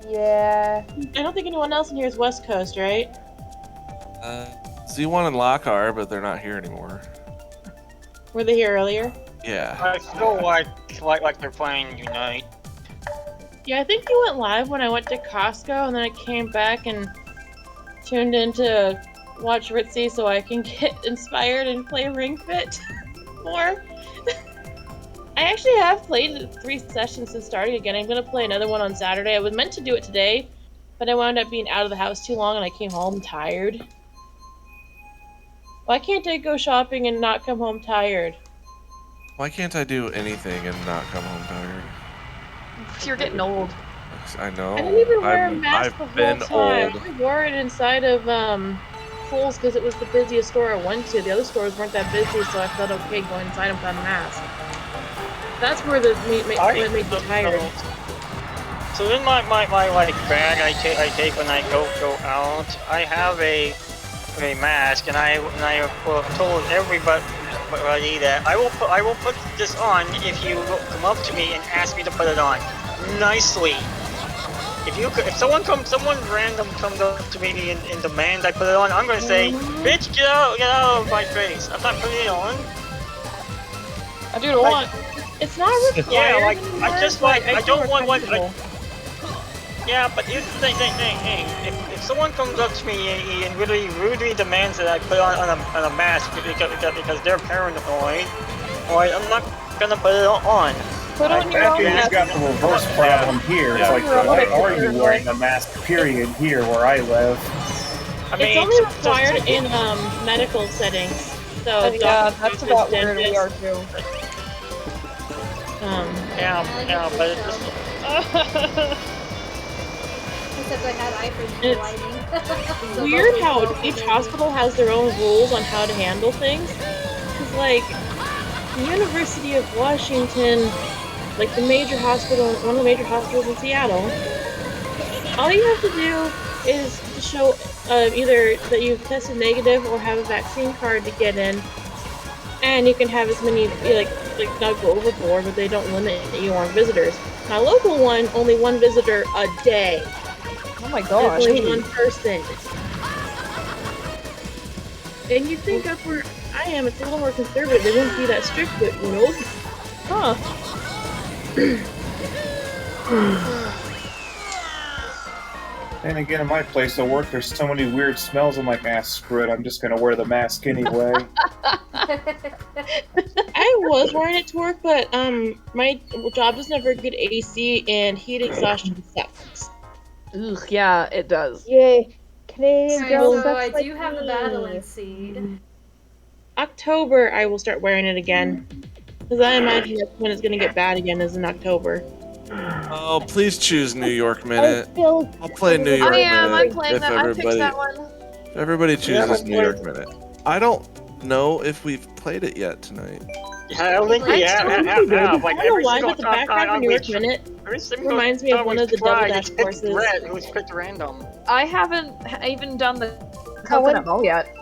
Yeah. I don't think anyone else in here is West Coast, right? Z1 and Locke are, but they're not here anymore. Were they here earlier? Yeah. I feel like they're playing Unite. Yeah, I think you went live when I went to Costco, and then I came back and tuned in to watch Ritzy so I can get inspired and play Ring Fit more. I actually have played 3 sessions since starting again. I'm gonna play another one on Saturday. I was meant to do it today, but I wound up being out of the house too long and I came home tired. Why can't I go shopping and not come home tired? Why can't I do anything and not come home tired? You're getting old. I know. I didn't even wear a mask I've the been whole time. old. I wore it inside of fools because it was the busiest store I went to. The other stores weren't that busy, so I felt okay going inside them without a mask. That's where the meat made me tired. So in my like bag I take when I go out, I have a mask, and I told everybody that I will put this on if you come up to me and ask me to put it on nicely. If someone random comes up to me and demands I put it on, I'm gonna say, bitch, get out of my face. I'm not putting it on. I do don't want. It's not required. Yeah, like anymore, I just but I don't want what. Yeah, but here's the thing. If someone comes up to me and really rudely demands that I put on a mask because they're paranoid, alright, I'm not gonna put it on. Put on your own Actually, mask. we've got the reverse problem here. It's like, why are you wearing a mask, period, here where I live? I mean, it's only required in medical settings. So yeah, that's about where we are too. Yeah, but it's just... Except I had eye for lighting. It's weird how each hospital has their own rules on how to handle things. Because, like, the University of Washington, like one of the major hospitals in Seattle, all you have to do is to show either that you've tested negative or have a vaccine card to get in, and you can have as many, like not go overboard, but they don't limit you on visitors. My local one, only one visitor a day. Oh my gosh. Only one person. And you think up where I am, it's a little more conservative. They wouldn't be that strict, but nope. Huh. And again, in my place of work, there's so many weird smells. I'm like, screw it. I'm just gonna wear the mask anyway. I was wearing it to work, but my job doesn't have very good AC, and heat exhaustion sucks. Ugh, yeah, it does. Yay. Canadian girls, So that's I do like have a me. battling seed. October, I will start wearing it again. Because I imagine that's when it's going to get bad again, is in October. Oh, please choose New York Minute. I'll play New York Minute. I'm playing if that. I picked that one. If everybody chooses New York Minute. I don't know if we've played it yet tonight. Yeah, I don't think we have. Like, I don't know why, but the background of New York Minute reminds me of one of the Double Dash courses. It was picked random. I haven't even done the coconut ball yet.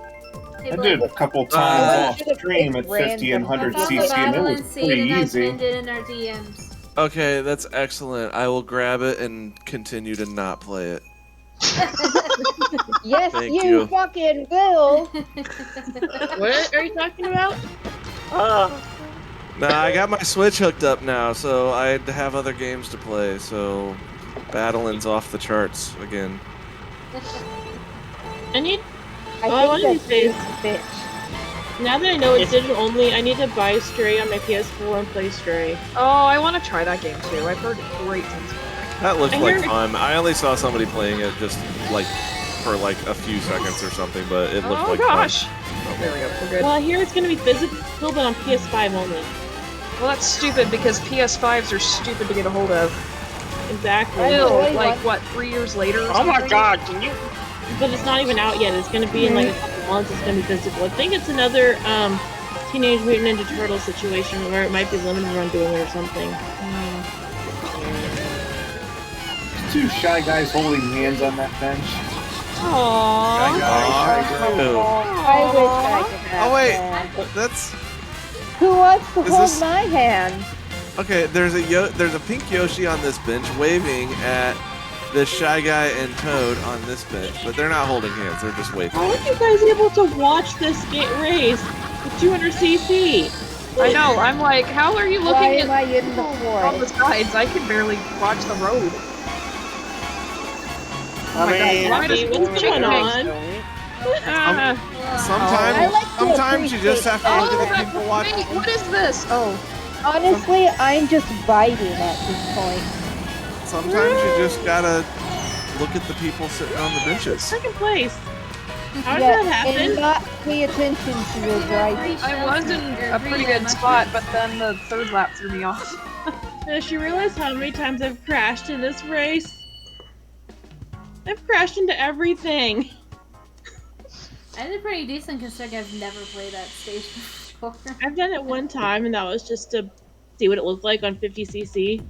I did it a couple times off stream at 50 and 100 cc, and it was pretty easy. I pinned it in our DMs. Okay, that's excellent. I will grab it and continue to not play it. Yes, Thank you you. fucking will. What are you talking about? Nah, I got my Switch hooked up now, so I have other games to play, so battling's off the charts again. I need... I one think of these days, bitch. now that I know it's digital only, I need to buy Stray on my PS4 and play Stray. Oh, I want to try that game too. I've heard great things. That looked I like heard- fun. I only saw somebody playing it just like for like a few seconds or something, but it looked Oh like gosh. fun. Oh, there we go. We're good. Well, I hear it's going to be physical, but on PS5 only. Well, that's stupid because PS5s are stupid to get a hold of. Exactly. Still, like what, 3 years later? Or Oh my something? god, can you? But it's not even out yet. It's going to be in like a couple months. It's going to be physical. I think it's another Teenage Mutant Ninja Turtle situation where it might be limited on doing it or something. Two shy guys holding hands on that bench. Aww. Shy guy, shy girl. I wish I could have Oh wait, that. that's Who wants to Is hold this- my hand? okay. There's a pink Yoshi on this bench waving at the Shy Guy and Toad on this bench, but they're not holding hands. They're just waving. How are you guys able to watch this race with 200cc? I know, I'm like, how are you Why looking am at I in the on the forest? sides? I can barely watch the road. Oh my I mean, god, why does what's going on? Sometimes you just have to look Oh, at the people watching. wait, what is this? Oh, Honestly, I'm just biting at this point. Sometimes you just gotta look at the people sitting on the benches. Second place. How did Yeah, that happen? and not pay attention to your driving. I was in a pretty good spot, but then the third lap threw me off. Does you realize how many times I've crashed in this race? I've crashed into everything. I did pretty decent considering I've never played that stage before. I've done it one time, and that was just to see what it looked like on 50cc.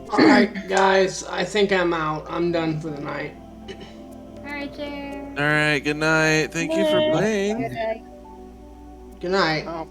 Alright, guys, I think I'm out. I'm done for the night. Alright, Jared. All right, good night. Thank you for playing. Good night. Oh.